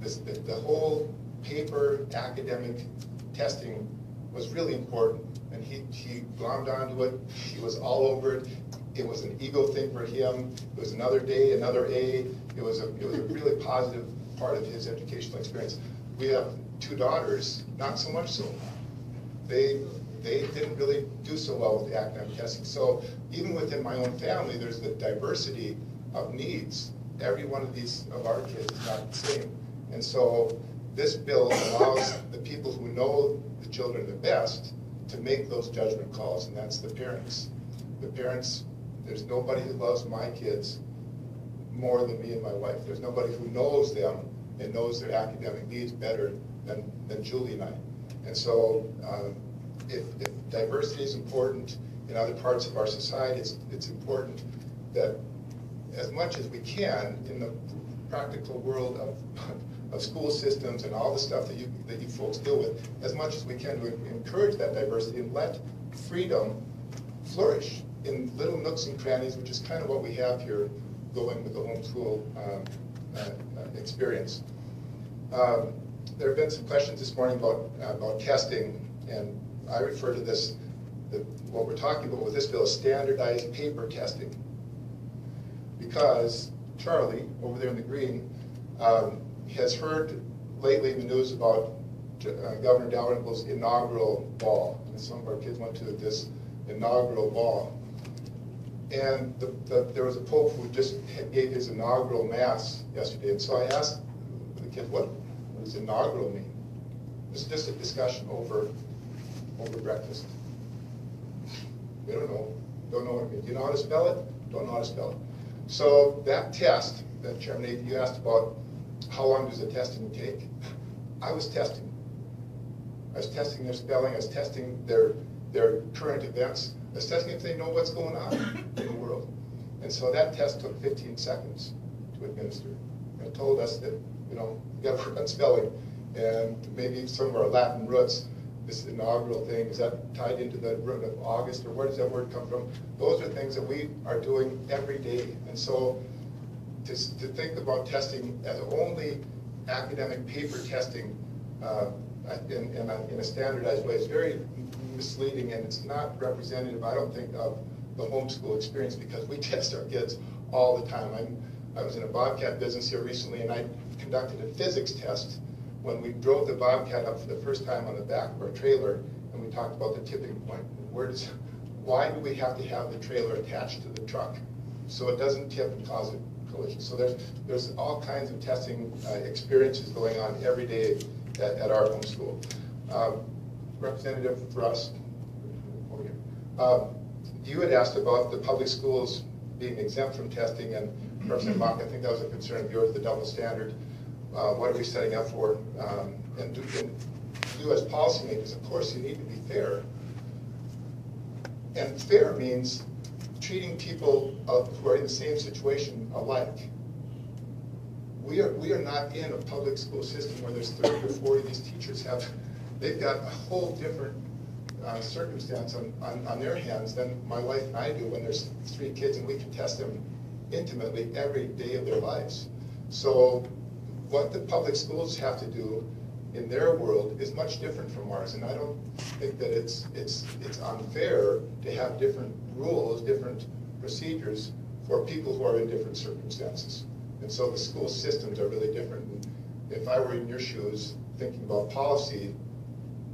the whole paper academic testing was really important, and he glommed onto it. He was all over it. It was an ego thing for him. It was another day, another A. It was a really positive part of his educational experience. We have two daughters, not so much so. They didn't really do so well with the academic testing. So even within my own family, there's the diversity of needs. Every one of our kids is not the same. And so this bill allows the people who know the children the best to make those judgment calls, and that's the parents. The parents, there's nobody who loves my kids more than me and my wife. There's nobody who knows them and knows their academic needs better than Julie and I. And so if diversity is important in other parts of our society, it's important that as much as we can in the practical world of school systems and all the stuff that you folks deal with, as much as we can to encourage that diversity and let freedom flourish in little nooks and crannies, which is kind of what we have here going with the homeschool experience. There have been some questions this morning about testing, and I refer to this, what we're talking about with this bill is standardized paper testing. Because Charlie, over there in the green, has heard lately in the news about Governor Dalrymple's inaugural ball. And some of our kids went to this inaugural ball. And there was a pope who just gave his inaugural mass yesterday, and so I asked the kids, what does inaugural mean? This is just a discussion over breakfast. We don't know what it means. Do you know how to spell it? Don't know how to spell it. So that test that Chairman Nathan, you asked about, how long does the testing take? I was testing. I was testing their spelling. I was testing their current events. I was testing if they know what's going on in the world. And so that test took 15 seconds to administer. It told us that, you got to work on spelling. And maybe some of our Latin roots, this inaugural thing, is that tied into the root of August, or where does that word come from? Those are things that we are doing every day. And so to think about testing as only academic paper testing in a standardized way is very misleading, and it's not representative, I don't think, of the homeschool experience, because we test our kids all the time. I was in a Bobcat business here recently, and I conducted a physics test when we drove the Bobcat up for the first time on the back of our trailer, and we talked about the tipping point. Why do we have to have the trailer attached to the truck so it doesn't tip and cause a collision? So there's all kinds of testing experiences going on every day at our homeschool. Representative for us, over here. You had asked about the public schools being exempt from testing, and Representative Mock, I think that was a concern of yours, the double standard. What are we setting up for? And you as policymakers, of course, you need to be fair. And fair means treating people who are in the same situation alike. We are not in a public school system where there's 30 or 40 of these teachers they've got a whole different circumstance on their hands than my wife and I do when there's 3 kids, and we can test them intimately every day of their lives. So what the public schools have to do in their world is much different from ours, and I don't think that it's unfair to have different rules, different procedures for people who are in different circumstances. And so the school systems are really different. And if I were in your shoes thinking about policy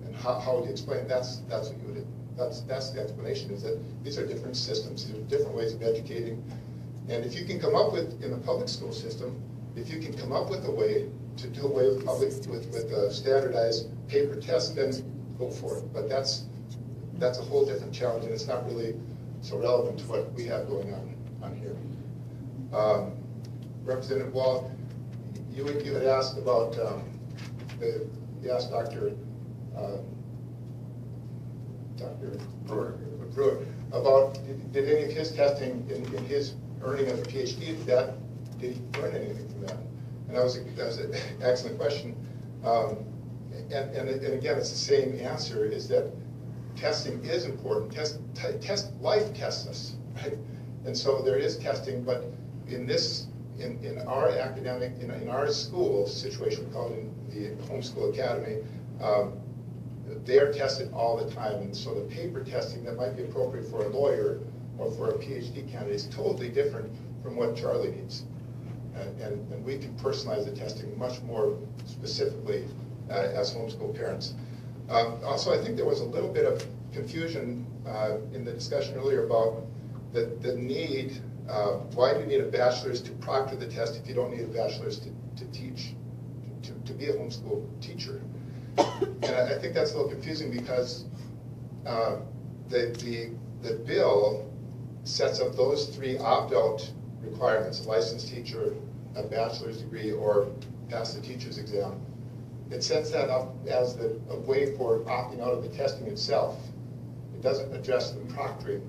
and how would you explain it, that's what you would do. That's the explanation, is that these are different systems, these are different ways of educating. And if you can come up with, in the public school system, if you can come up with a way to do away with with standardized paper tests, then go for it. But that's a whole different challenge, and it's not really so relevant to what we have going on here. Representative Wall, you had asked about you asked Dr. Brewer about did any of his testing in his earning of a PhD, did he learn anything from that? And that was an excellent question. And again, it's the same answer, is that testing is important. Life tests us, right? And so there is testing, but in our academic, in our school situation, we call it in the homeschool academy, they're tested all the time. And so the paper testing that might be appropriate for a lawyer or for a PhD candidate is totally different from what Charlie needs. And we can personalize the testing much more specifically as homeschool parents. Also, I think there was a little bit of confusion in the discussion earlier about the need, why do you need a bachelor's to proctor the test if you don't need a bachelor's to teach, to be a homeschool teacher? And I think that's a little confusing, because the bill sets up those 3 opt-out requirements: a licensed teacher, a bachelor's degree, or pass the teacher's exam. It sets that up as a way for opting out of the testing itself. It doesn't address the proctoring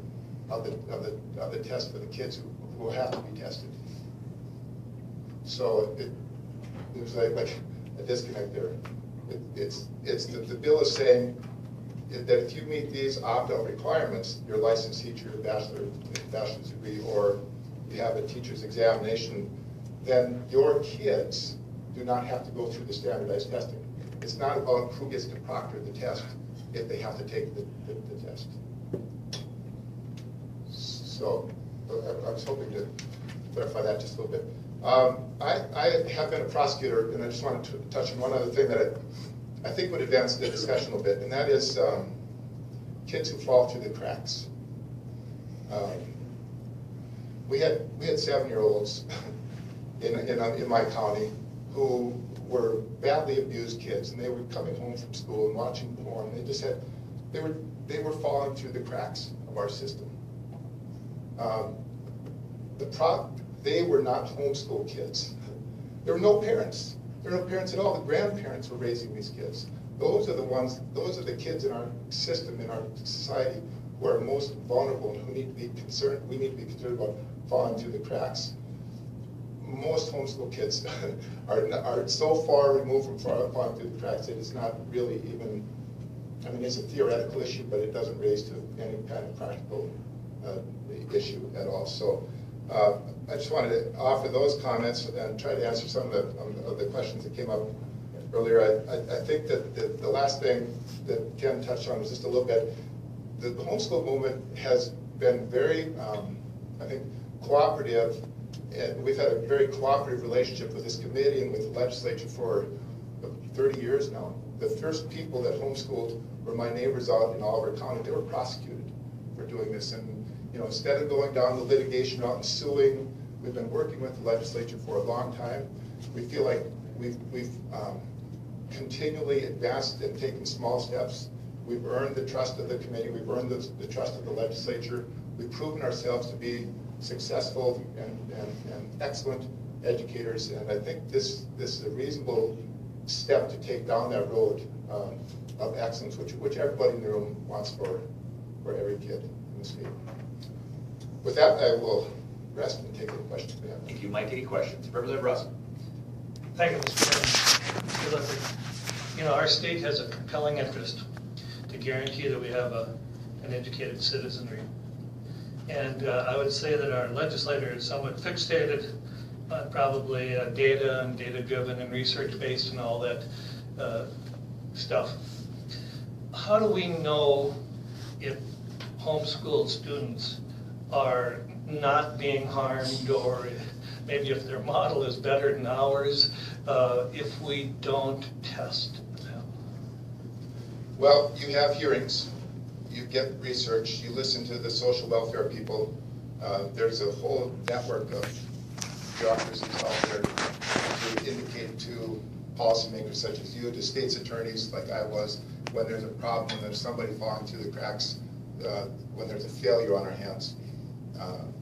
of the test for the kids who have to be tested. So there's like a disconnect there. The bill is saying that if you meet these opt-out requirements, your licensed teacher, your bachelor's degree, or you have a teacher's examination, then your kids do not have to go through the standardized testing. It's not about who gets to proctor the test if they have to take the test. So I was hoping to clarify that just a little bit. I have been a prosecutor, and I just wanted to touch on one other thing that I think would advance the discussion a little bit, and that is kids who fall through the cracks. we had 7-year-olds in my county who were badly abused kids, and they were coming home from school and watching porn. They were falling through the cracks of our system. They were not homeschool kids. There were no parents. There were no parents at all. The grandparents were raising these kids. Those are the kids in our system, in our society, who are most vulnerable and who need to be concerned. We need to be concerned about falling through the cracks. Most homeschool kids are so far removed from falling through the cracks that it's not really even, I mean, it's a theoretical issue, but it doesn't raise to any kind of practical issue at all. So I just wanted to offer those comments and try to answer some of the questions that came up earlier. I think that the last thing that Ken touched on was just a little bit, the homeschool movement has been very, I think, cooperative, and we've had a very cooperative relationship with this committee and with the legislature for 30 years now. The first people that homeschooled were my neighbors out in Oliver County. They were prosecuted for doing this, and instead of going down the litigation route and suing, we've been working with the legislature for a long time. We feel like we've continually advanced and taken small steps. We've earned the trust of the committee. We've earned the trust of the legislature. We've proven ourselves to be successful and excellent educators, and I think this is a reasonable step to take down that road of excellence, which everybody in the room wants for every kid in the state. With that, I will rest and take any questions we have. Thank you. Mike, any questions? Representative Russell. Thank you, Mr. Chairman. Our state has a compelling interest to guarantee that we have an educated citizenry. And I would say that our legislator is somewhat fixated on probably data and data-driven and research-based and all that stuff. How do we know if homeschooled students are not being harmed, or maybe if their model is better than ours, if we don't test them? Well, you have hearings, you get research, you listen to the social welfare people. There's a whole network of bureaucracies out there to indicate to policymakers such as you, to state's attorneys like I was, when there's a problem, when there's somebody falling through the cracks, when there's a failure on our hands.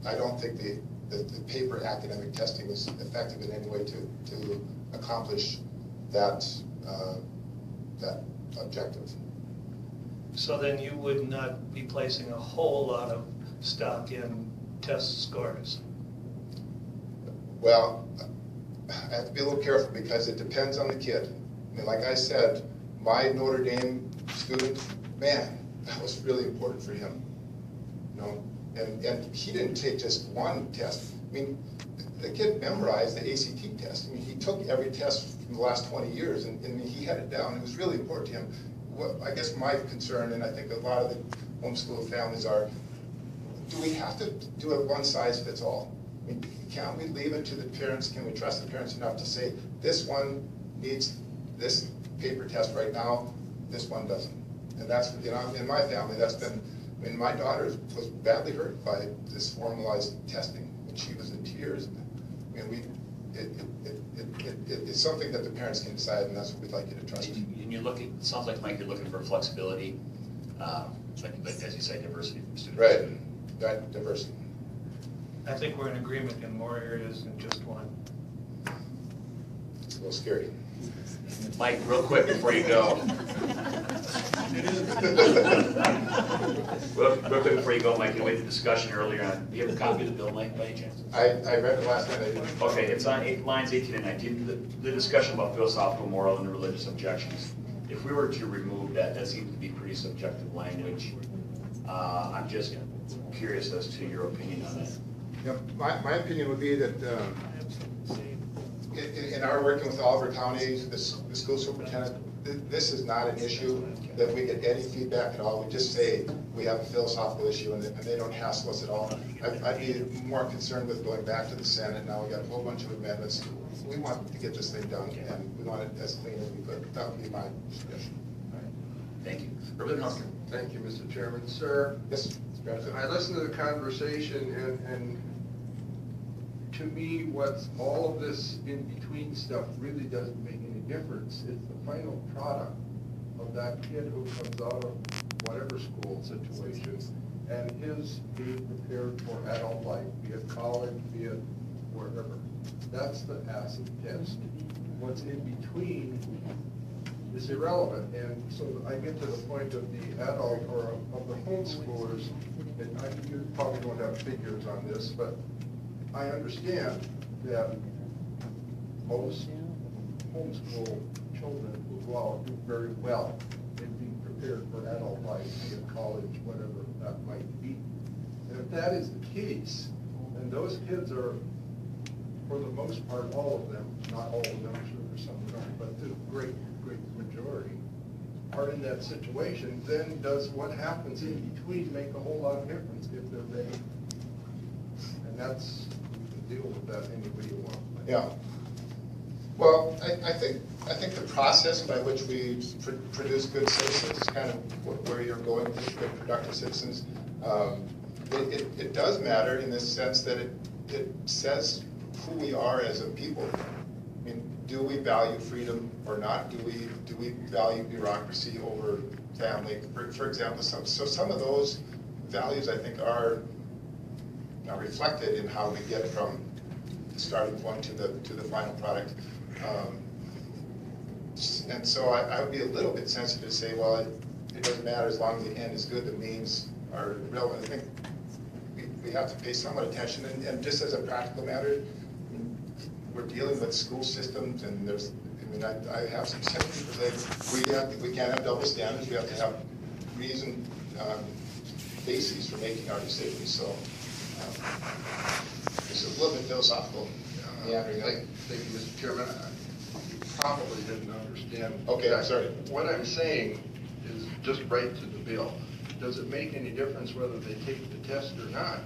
I don't think the paper academic testing is effective in any way to accomplish that objective. So then you would not be placing a whole lot of stock in test scores? Well, I have to be a little careful because it depends on the kid. I mean, like I said, my Notre Dame student, man, that was really important for him. And he didn't take just one test. I mean, the kid memorized the ACT test. I mean, he took every test from the last 20 years, and he had it down. It was really important to him. I guess my concern, and I think a lot of the homeschool families are, do we have to do a one-size-fits-all? I mean, can't we leave it to the parents? Can we trust the parents enough to say, this one needs this paper test right now, this one doesn't? And that's, in my family, that's been, I mean, my daughter was badly hurt by this formalized testing, and she was in tears. I mean, it's something that the parents can decide, and that's what we'd like you to trust. And you're looking, it sounds like, Mike, you're looking for flexibility, like as you say, diversity from students. Right, diversity. I think we're in agreement in more areas than just one. It's a little scary. Mike, real quick before you go. Real quick before you go, Mike, you wait the discussion earlier on. Do you have a copy of the bill, Mike, by any chance? I read it last night. I didn't. Okay, it's on lines 18 and 19. The discussion about philosophical, moral, and religious objections. If we were to remove that, that seems to be pretty subjective language. I'm just curious as to your opinion on that. Yep. My opinion would be that in our working with Oliver County, the school superintendent, this is not an issue that we get any feedback at all. We just say we have a philosophical issue, and they don't hassle us at all. I'd be more concerned with going back to the Senate. Now we got a whole bunch of amendments. We want to get this thing done, and we want it as clean as we could. That would be my suggestion. All right. Thank you. Representative Husker. Thank you, Mr. Chairman. Sir, Yes. I listened to the conversation, and to me, what's all of this in-between stuff really doesn't make any difference. It's the final product of that kid who comes out of whatever school situation and is being prepared for adult life, be it college, be it wherever. That's the acid test. What's in between is irrelevant. And so I get to the point of the adult or of the homeschoolers, and you probably don't have figures on this, but I understand that most homeschool children will go out and do very well in being prepared for adult life, be it college, whatever that might be. And if that is the case, then those kids are, for the most part, all of them, not all of them, I'm sure there's some that aren't, but the great majority are in that situation, then does what happens in between make a whole lot of difference if they're ready? And that's, you can deal with that any way you want. Yeah. Well, I think the process by which we produce good citizens is kind of where you're going with good productive citizens. It does matter in the sense that it says who we are as a people. I mean, do we value freedom or not? Do we value bureaucracy over family? For example, some of those values I think are reflected in how we get from the starting point to the final product. And so I would be a little bit sensitive to say, well, it doesn't matter as long as the end is good, the means are relevant. I think we have to pay somewhat attention, and just as a practical matter, we're dealing with school systems, and I have some sympathy for that. We can't have double standards. We have to have reason bases for making our decisions. So it's a little bit philosophical. Thank you, Mr. Chairman. You probably didn't understand. Okay, I'm sorry. What I'm saying is just right to the bill. Does it make any difference whether they take the test or not?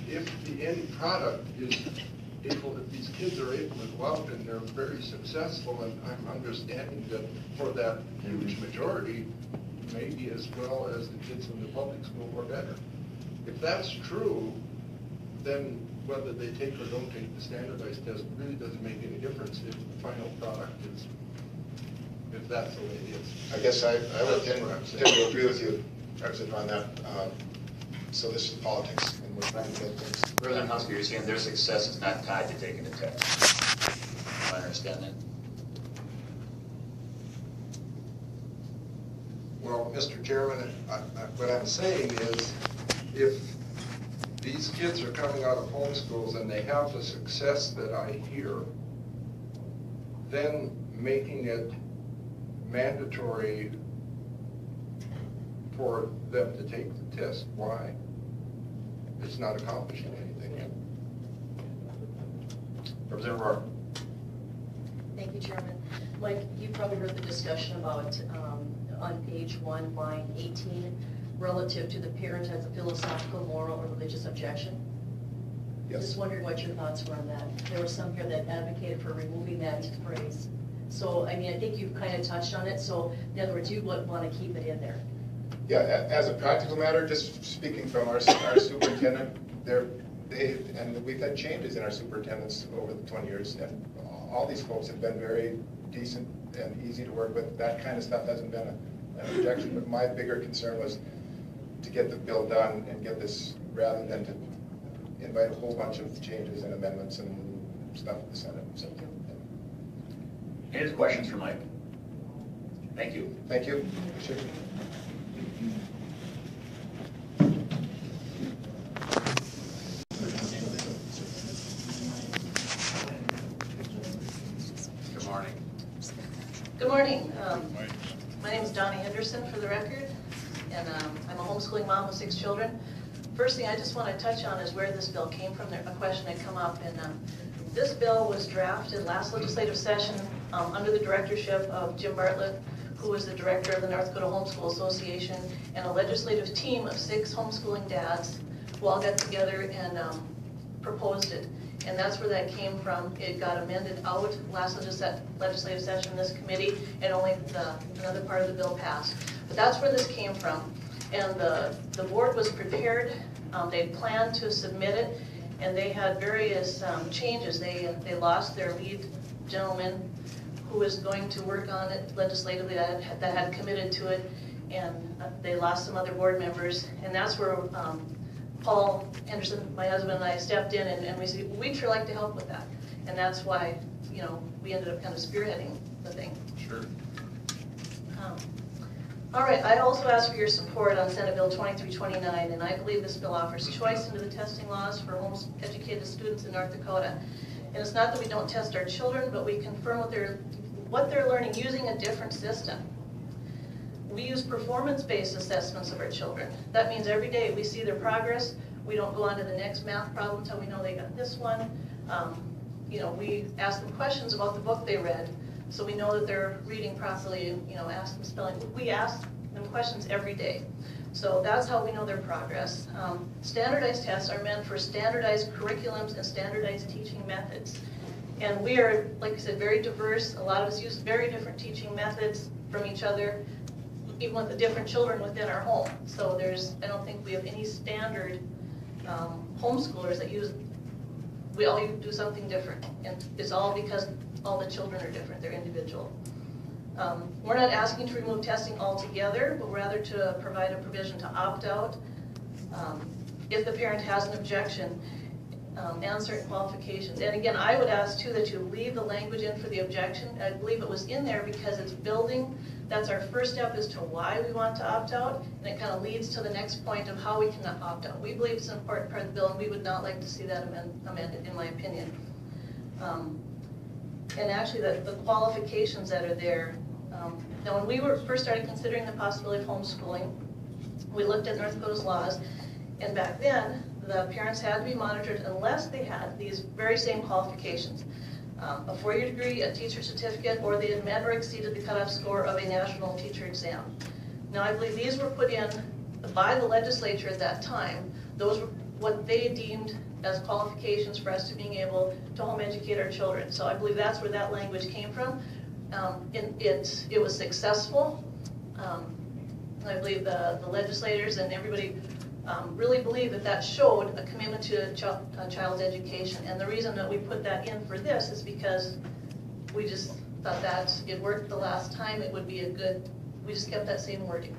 If the end product is able, if these kids are able to go out and they're very successful, and I'm understanding that for that huge majority, maybe as well as the kids in the public school or better. If that's true, then whether they take or don't take the standardized test really doesn't make any difference if the final product is, if that's the way it is. I guess I would tend to agree with you, President, on that. So this is politics, and we're trying to get things. President Husker, you're saying their success is not tied to taking the test. Do I understand that? Well, Mr. Chairman, what I'm saying is, if these kids are coming out of homeschools and they have the success that I hear, then making it mandatory for them to take the test. Why? It's not accomplishing anything yet. Representative Rohr. Thank you, Chairman. Mike, you probably heard the discussion about on page 1, line 18, relative to the parent has a philosophical, moral, or religious objection. Yes. Just wondering what your thoughts were on that. There was some here that advocated for removing that phrase. So, I mean, I think you've kind of touched on it. So, in other words, you would want to keep it in there. Yeah, as a practical matter, just speaking from our superintendent, and we've had changes in our superintendents over the 20 years, and all these folks have been very decent and easy to work with. That kind of stuff hasn't been an objection, but my bigger concern was to get the bill done and get this, rather than to invite a whole bunch of changes and amendments and stuff to the Senate. So, Any other questions for Mike? Thank you. thank you. Appreciate it. Good morning. Good morning. My name is Donna Henderson, for the record, and I'm a homeschooling mom with 6 children. First thing I just want to touch on is where this bill came from. A question had come up, and this bill was drafted last legislative session under the directorship of Jim Bartlett, who was the director of the North Dakota Homeschool Association, and a legislative team of 6 homeschooling dads who all got together and proposed it. And that's where that came from. It got amended out last legislative session in this committee, and only another part of the bill passed. But that's where this came from. And the board was prepared. They planned to submit it, and they had various changes. They lost their lead gentleman who was going to work on it legislatively, that had committed to it, and they lost some other board members, and that's where Paul Henderson, my husband, and I stepped in, and we said, we'd sure like to help with that. And that's why, you know, we ended up kind of spearheading the thing. Sure. All right, I also asked for your support on Senate Bill 2329, and I believe this bill offers choice into the testing laws for home-educated students in North Dakota. And it's not that we don't test our children, but we confirm what they're learning using a different system. We use performance-based assessments of our children. That means every day we see their progress. We don't go on to the next math problem until we know they got this one. You know, we ask them questions about the book they read, so we know that they're reading properly, and, you know, ask them spelling. We ask them questions every day. So that's how we know their progress. Standardized tests are meant for standardized curriculums and standardized teaching methods. And we are, like I said, very diverse. A lot of us use very different teaching methods from each other, even with the different children within our home. So I don't think we have any standard homeschoolers that we all do something different. And it's all because all the children are different, they're individual. We're not asking to remove testing altogether, but rather to provide a provision to opt out if the parent has an objection and certain qualifications. And again, I would ask too that you leave the language in for the objection. I believe it was in there because it's building. That's our first step as to why we want to opt out, and it kind of leads to the next point of how we can opt out. We believe it's an important part of the bill, and we would not like to see that amended, in my opinion. And actually, the qualifications that are there. Now, when we first started considering the possibility of homeschooling, we looked at North Dakota's laws, and back then, the parents had to be monitored unless they had these very same qualifications. A 4-year degree, a teacher certificate, or they had met or exceeded the cutoff score of a national teacher exam. Now, I believe these were put in by the legislature at that time. Those were what they deemed as qualifications for us to being able to home educate our children. So I believe that's where that language came from. It was successful. I believe the legislators and everybody really believe that showed a commitment to a child's education. And the reason that we put that in for this is because we just thought that it worked the last time. It would be we just kept that same wording.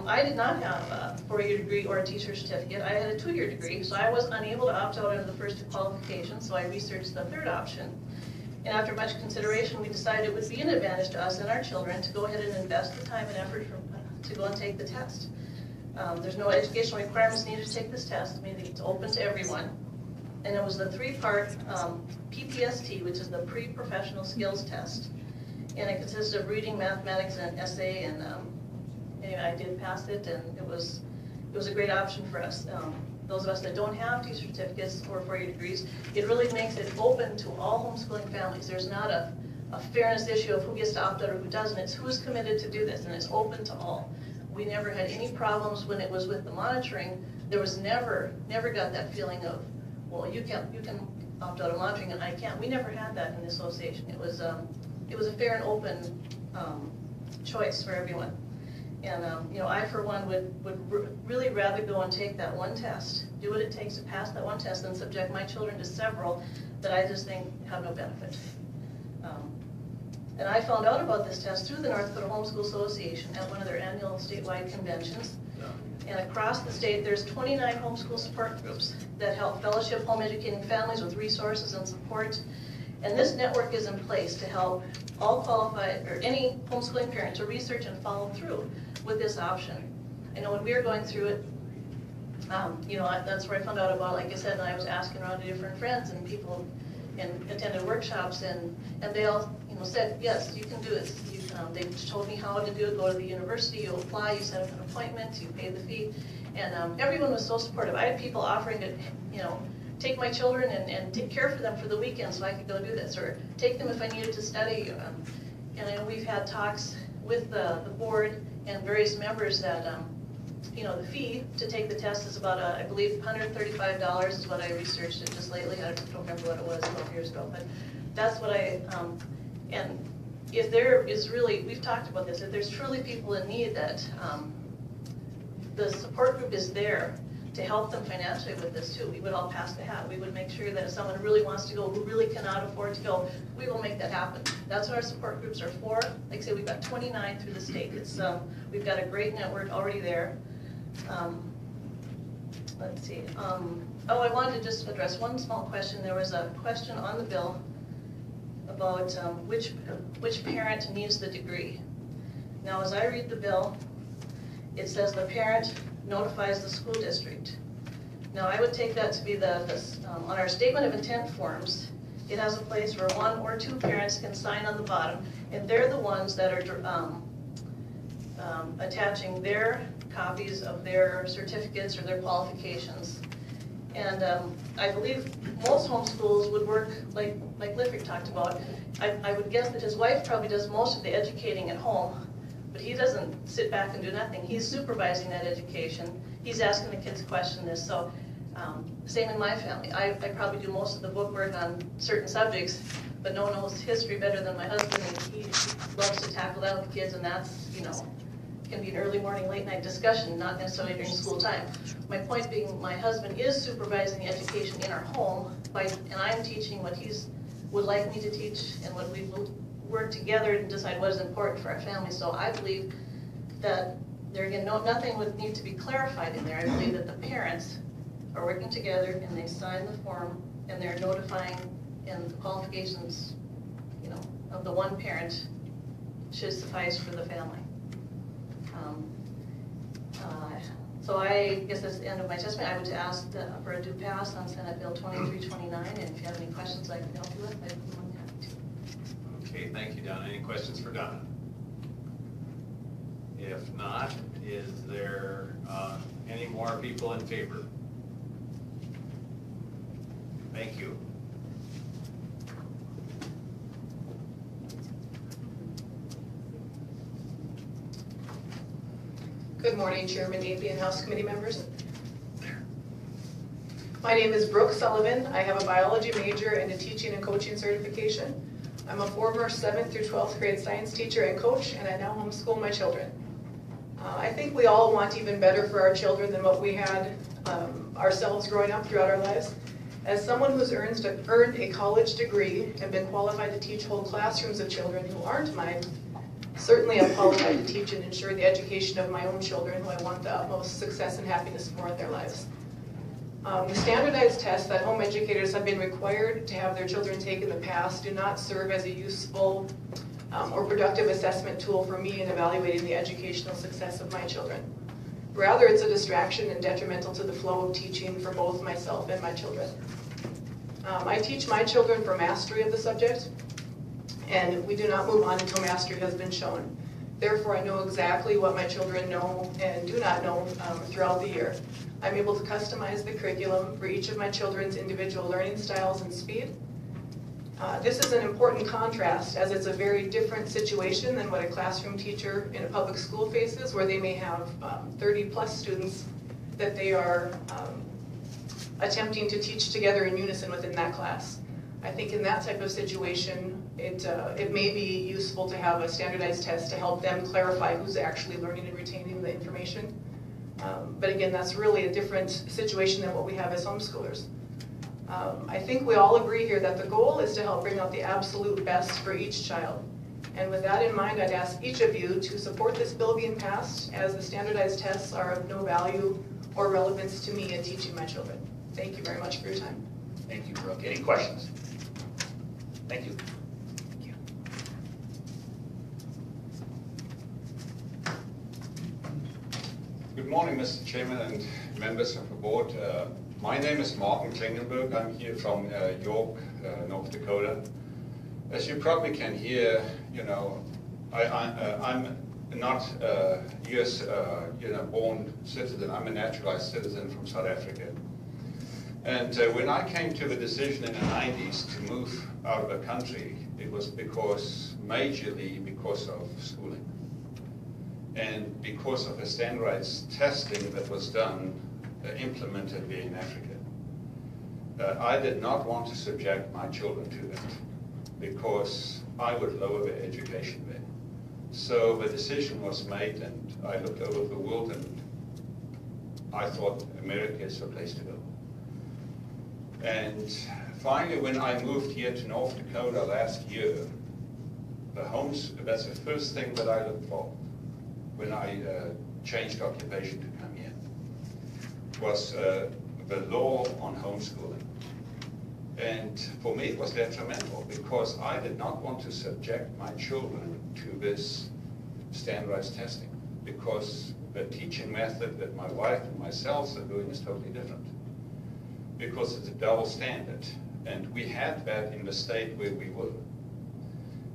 I did not have a 4-year degree or a teacher certificate. I had a 2-year degree, so I was unable to opt out of the first 2 qualifications, so I researched the third option. And after much consideration, we decided it would be an advantage to us and our children to go ahead and invest the time and effort to go and take the test. There's no educational requirements needed to take this test. I mean, it's open to everyone. And it was the 3-part PPST, which is the Pre-Professional Skills Test. And it consisted of reading, mathematics, and an essay. And anyway, I did pass it, and it was a great option for us. Those of us that don't have teacher certificates or 4-year degrees, it really makes it open to all homeschooling families. There's not a fairness issue of who gets to opt out or who doesn't. It's who's committed to do this, and it's open to all. We never had any problems when it was with the monitoring. There was never got that feeling of, well, you can opt out of monitoring and I can't. We never had that in the association. It was a fair and open choice for everyone. And you know, I for one would really rather go and take that one test, do what it takes to pass that one test, than subject my children to several that I just think have no benefit. And I found out about this test through the North Dakota Homeschool Association at one of their annual statewide conventions. And across the state, there's 29 homeschool support groups that help fellowship home educating families with resources and support. And this network is in place to help all qualified, or any homeschooling parent, to research and follow through with this option. I know when we were going through it, you know, that's where I found out about, like I said, and I was asking around to different friends and people, and attended workshops, and they all, you know, said, yes, you can do it. They told me how to do it. Go to the university, you apply, you set up an appointment, you pay the fee, and everyone was so supportive. I had people offering to, you know, take my children and take care for them for the weekend so I could go do this, or take them if I needed to study. And I know we've had talks with the board and various members that, you know, the fee to take the test is about, I believe, $135 is what I researched it just lately. I don't remember what it was 12 years ago, but that's what and if there is really, we've talked about this, if there's truly people in need that the support group is there to help them financially with this too. We would all pass the hat. We would make sure that if someone really wants to go, who really cannot afford to go, we will make that happen. That's what our support groups are for. Like I say, we've got 29 through the state. It's we've got a great network already there. Let's see. Oh, I wanted to just address one small question. There was a question on the bill about which parent needs the degree. Now, as I read the bill, it says the parent notifies the school district. Now, I would take that to be on our statement of intent forms, it has a place where 1 or 2 parents can sign on the bottom, and they're the ones that are attaching their copies of their certificates or their qualifications. And I believe most homeschools would work like Liffrick talked about. I would guess that his wife probably does most of the educating at home, but he doesn't sit back and do nothing. He's supervising that education. He's asking the kids questions. So same in my family. I probably do most of the book work on certain subjects, but no one knows history better than my husband, and he loves to tackle that with the kids, and that's, you know, can be an early morning, late night discussion, not necessarily during school time. My point being, my husband is supervising the education in our home, and I'm teaching what he would like me to teach, and what we work together to decide what is important for our family. So I believe that there again, nothing would need to be clarified in there. I believe that the parents are working together and they sign the form and they're notifying, and the qualifications, you know, of the one parent should suffice for the family. So I guess that's the end of my testimony. I would ask for a due pass on Senate Bill 2329, and if you have any questions I can help you with, I'd be more than happy to. Okay, thank you, Donna. Any questions for Donna? If not, is there any more people in favor? Thank you. Good morning, Chairman Davey and House Committee members. My name is Brooke Sullivan. I have a biology major and a teaching and coaching certification. I'm a former 7th through 12th grade science teacher and coach, and I now homeschool my children. I think we all want even better for our children than what we had ourselves growing up throughout our lives. As someone who's earned a college degree and been qualified to teach whole classrooms of children who aren't mine, certainly I'm qualified to teach and ensure the education of my own children, who I want the utmost success and happiness for in their lives. The standardized tests that home educators have been required to have their children take in the past do not serve as a useful or productive assessment tool for me in evaluating the educational success of my children. Rather, it's a distraction and detrimental to the flow of teaching for both myself and my children. I teach my children for mastery of the subject, and we do not move on until mastery has been shown. Therefore, I know exactly what my children know and do not know throughout the year. I'm able to customize the curriculum for each of my children's individual learning styles and speed. This is an important contrast, as it's a very different situation than what a classroom teacher in a public school faces, where they may have 30+ students that they are attempting to teach together in unison within that class. I think in that type of situation, it may be useful to have a standardized test to help them clarify who's actually learning and retaining the information. But again, that's really a different situation than what we have as homeschoolers. I think we all agree here that the goal is to help bring out the absolute best for each child. And with that in mind, I'd ask each of you to support this bill being passed, as the standardized tests are of no value or relevance to me in teaching my children. Thank you very much for your time. Thank you, Brooke. Any questions? Thank you. Good morning, Mr. Chairman and members of the board. My name is Martin Klingenberg. I'm here from York, North Dakota. As you probably can hear, you know, I'm not a U.S. born citizen. I'm a naturalized citizen from South Africa. And when I came to the decision in the 90s to move out of the country, it was majorly because of schooling. And because of the standardized testing that was done, implemented here in Africa. I did not want to subject my children to that, because I would lower their education there. So the decision was made, and I looked over the world, and I thought America is the place to go. And finally, when I moved here to North Dakota last year, that's the first thing that I looked for when I changed occupation to come here, was the law on homeschooling. And for me, it was detrimental because I did not want to subject my children to this standardized testing, because the teaching method that my wife and myself are doing is totally different, because it's a double standard. And we had that in the state where we were.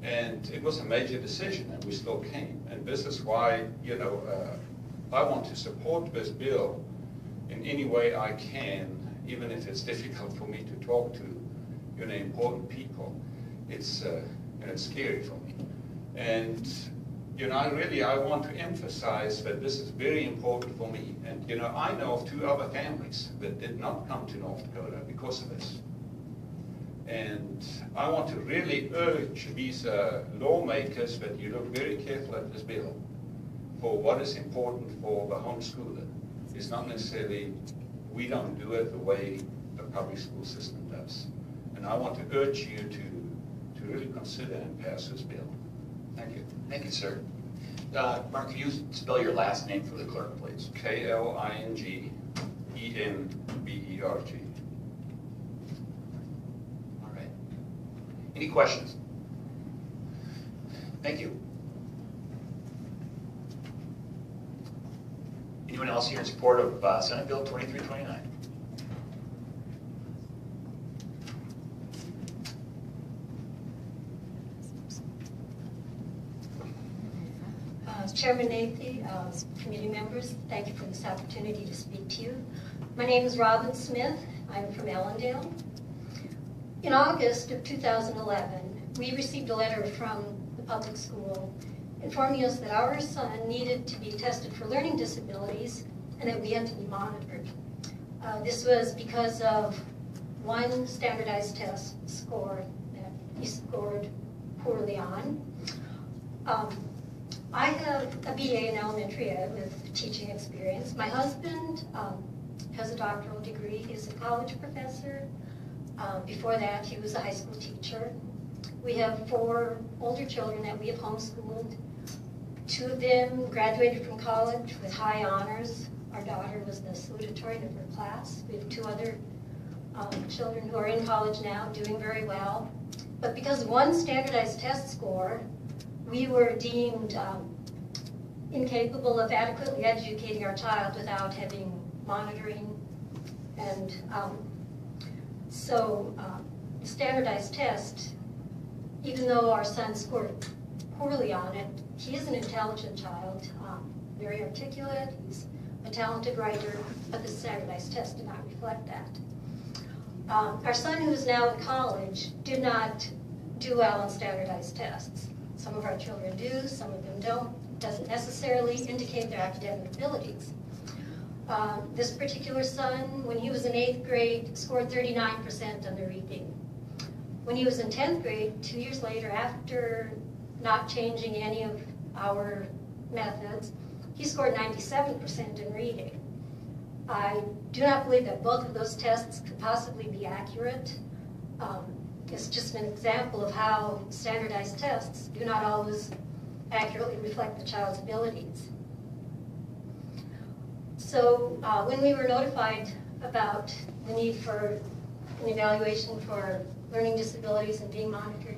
And it was a major decision, and we still came. And this is why, I want to support this bill in any way I can, even if it's difficult for me to talk to, important people. It's scary for me. And, I want to emphasize that this is very important for me. And, I know of 2 other families that did not come to North Dakota because of this. And I want to really urge these lawmakers that you look very careful at this bill for what is important for the homeschooler. It's not necessarily we don't do it the way the public school system does. And I want to urge you to really consider and pass this bill. Thank you. Thank you, sir. Mark, could you spell your last name for the clerk, please? Klingbenberg. All right. Any questions? Thank you. Anyone else here in support of Senate Bill 2329? Chairman Nathy, committee members, thank you for this opportunity to speak to you. My name is Robin Smith. I'm from Allendale. In August of 2011, we received a letter from the public school informing us that our son needed to be tested for learning disabilities and that we had to be monitored. This was because of one standardized test score that he scored poorly on. I have a BA in elementary ed with teaching experience. My husband has a doctoral degree. He's a college professor. Before that, he was a high school teacher. We have 4 older children that we have homeschooled. 2 of them graduated from college with high honors. Our daughter was the salutatorian of her class. We have 2 other children who are in college now, doing very well. But because of one standardized test score, we were deemed incapable of adequately educating our child without having monitoring. And so the standardized test, even though our son scored poorly on it, he is an intelligent child, very articulate, he's a talented writer, but the standardized test did not reflect that. Our son, who is now in college, did not do well on standardized tests. Some of our children do, some of them don't. It doesn't necessarily indicate their academic abilities. This particular son, when he was in 8th grade, scored 39% on the reading. When he was in 10th grade, 2 years later, after not changing any of our methods, he scored 97% in reading. I do not believe that both of those tests could possibly be accurate. It's just an example of how standardized tests do not always accurately reflect the child's abilities. So when we were notified about the need for an evaluation for learning disabilities and being monitored,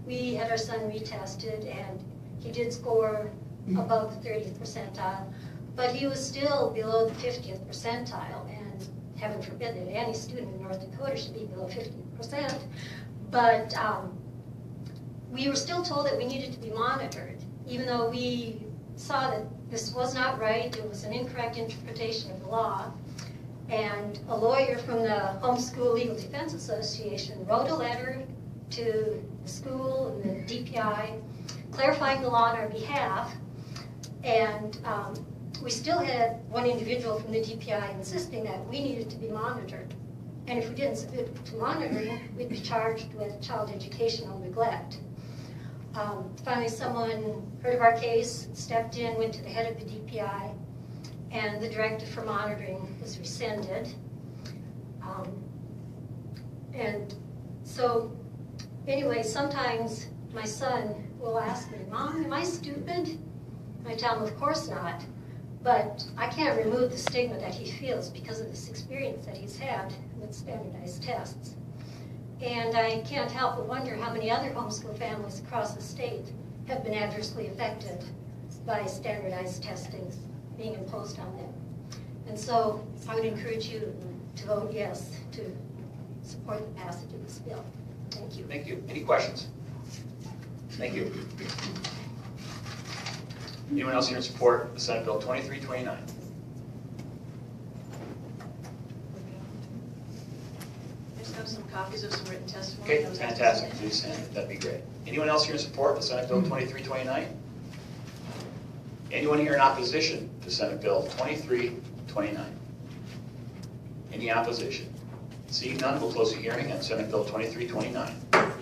we had our son retested, and he did score above the 30th percentile, but he was still below the 50th percentile, and heaven forbid that any student in North Dakota should be below 50%. But we were still told that we needed to be monitored, even though we saw that this was not right, it was an incorrect interpretation of the law. And a lawyer from the Homeschool Legal Defense Association wrote a letter to the school and the DPI clarifying the law on our behalf. And we still had one individual from the DPI insisting that we needed to be monitored. And if we didn't submit to monitoring, we'd be charged with child educational neglect. Finally, someone heard of our case, stepped in, went to the head of the DPI, and the directive for monitoring was rescinded. And so, anyway, sometimes my son will ask me, Mom, am I stupid? I tell him, of course not. But I can't remove the stigma that he feels because of this experience that he's had with standardized tests. And I can't help but wonder how many other homeschool families across the state have been adversely affected by standardized testing being imposed on them. And so I would encourage you to vote yes to support the passage of this bill. Thank you. Thank you. Any questions? Thank you. Anyone else here in support of Senate Bill 2329? I just have some copies of some written testimony. Okay, that was asked to fantastic. submit. Please send it. That'd be great. Anyone else here in support of Senate Bill 2329? Anyone here in opposition to Senate Bill 2329? Any opposition? Seeing none, we'll close the hearing on Senate Bill 2329.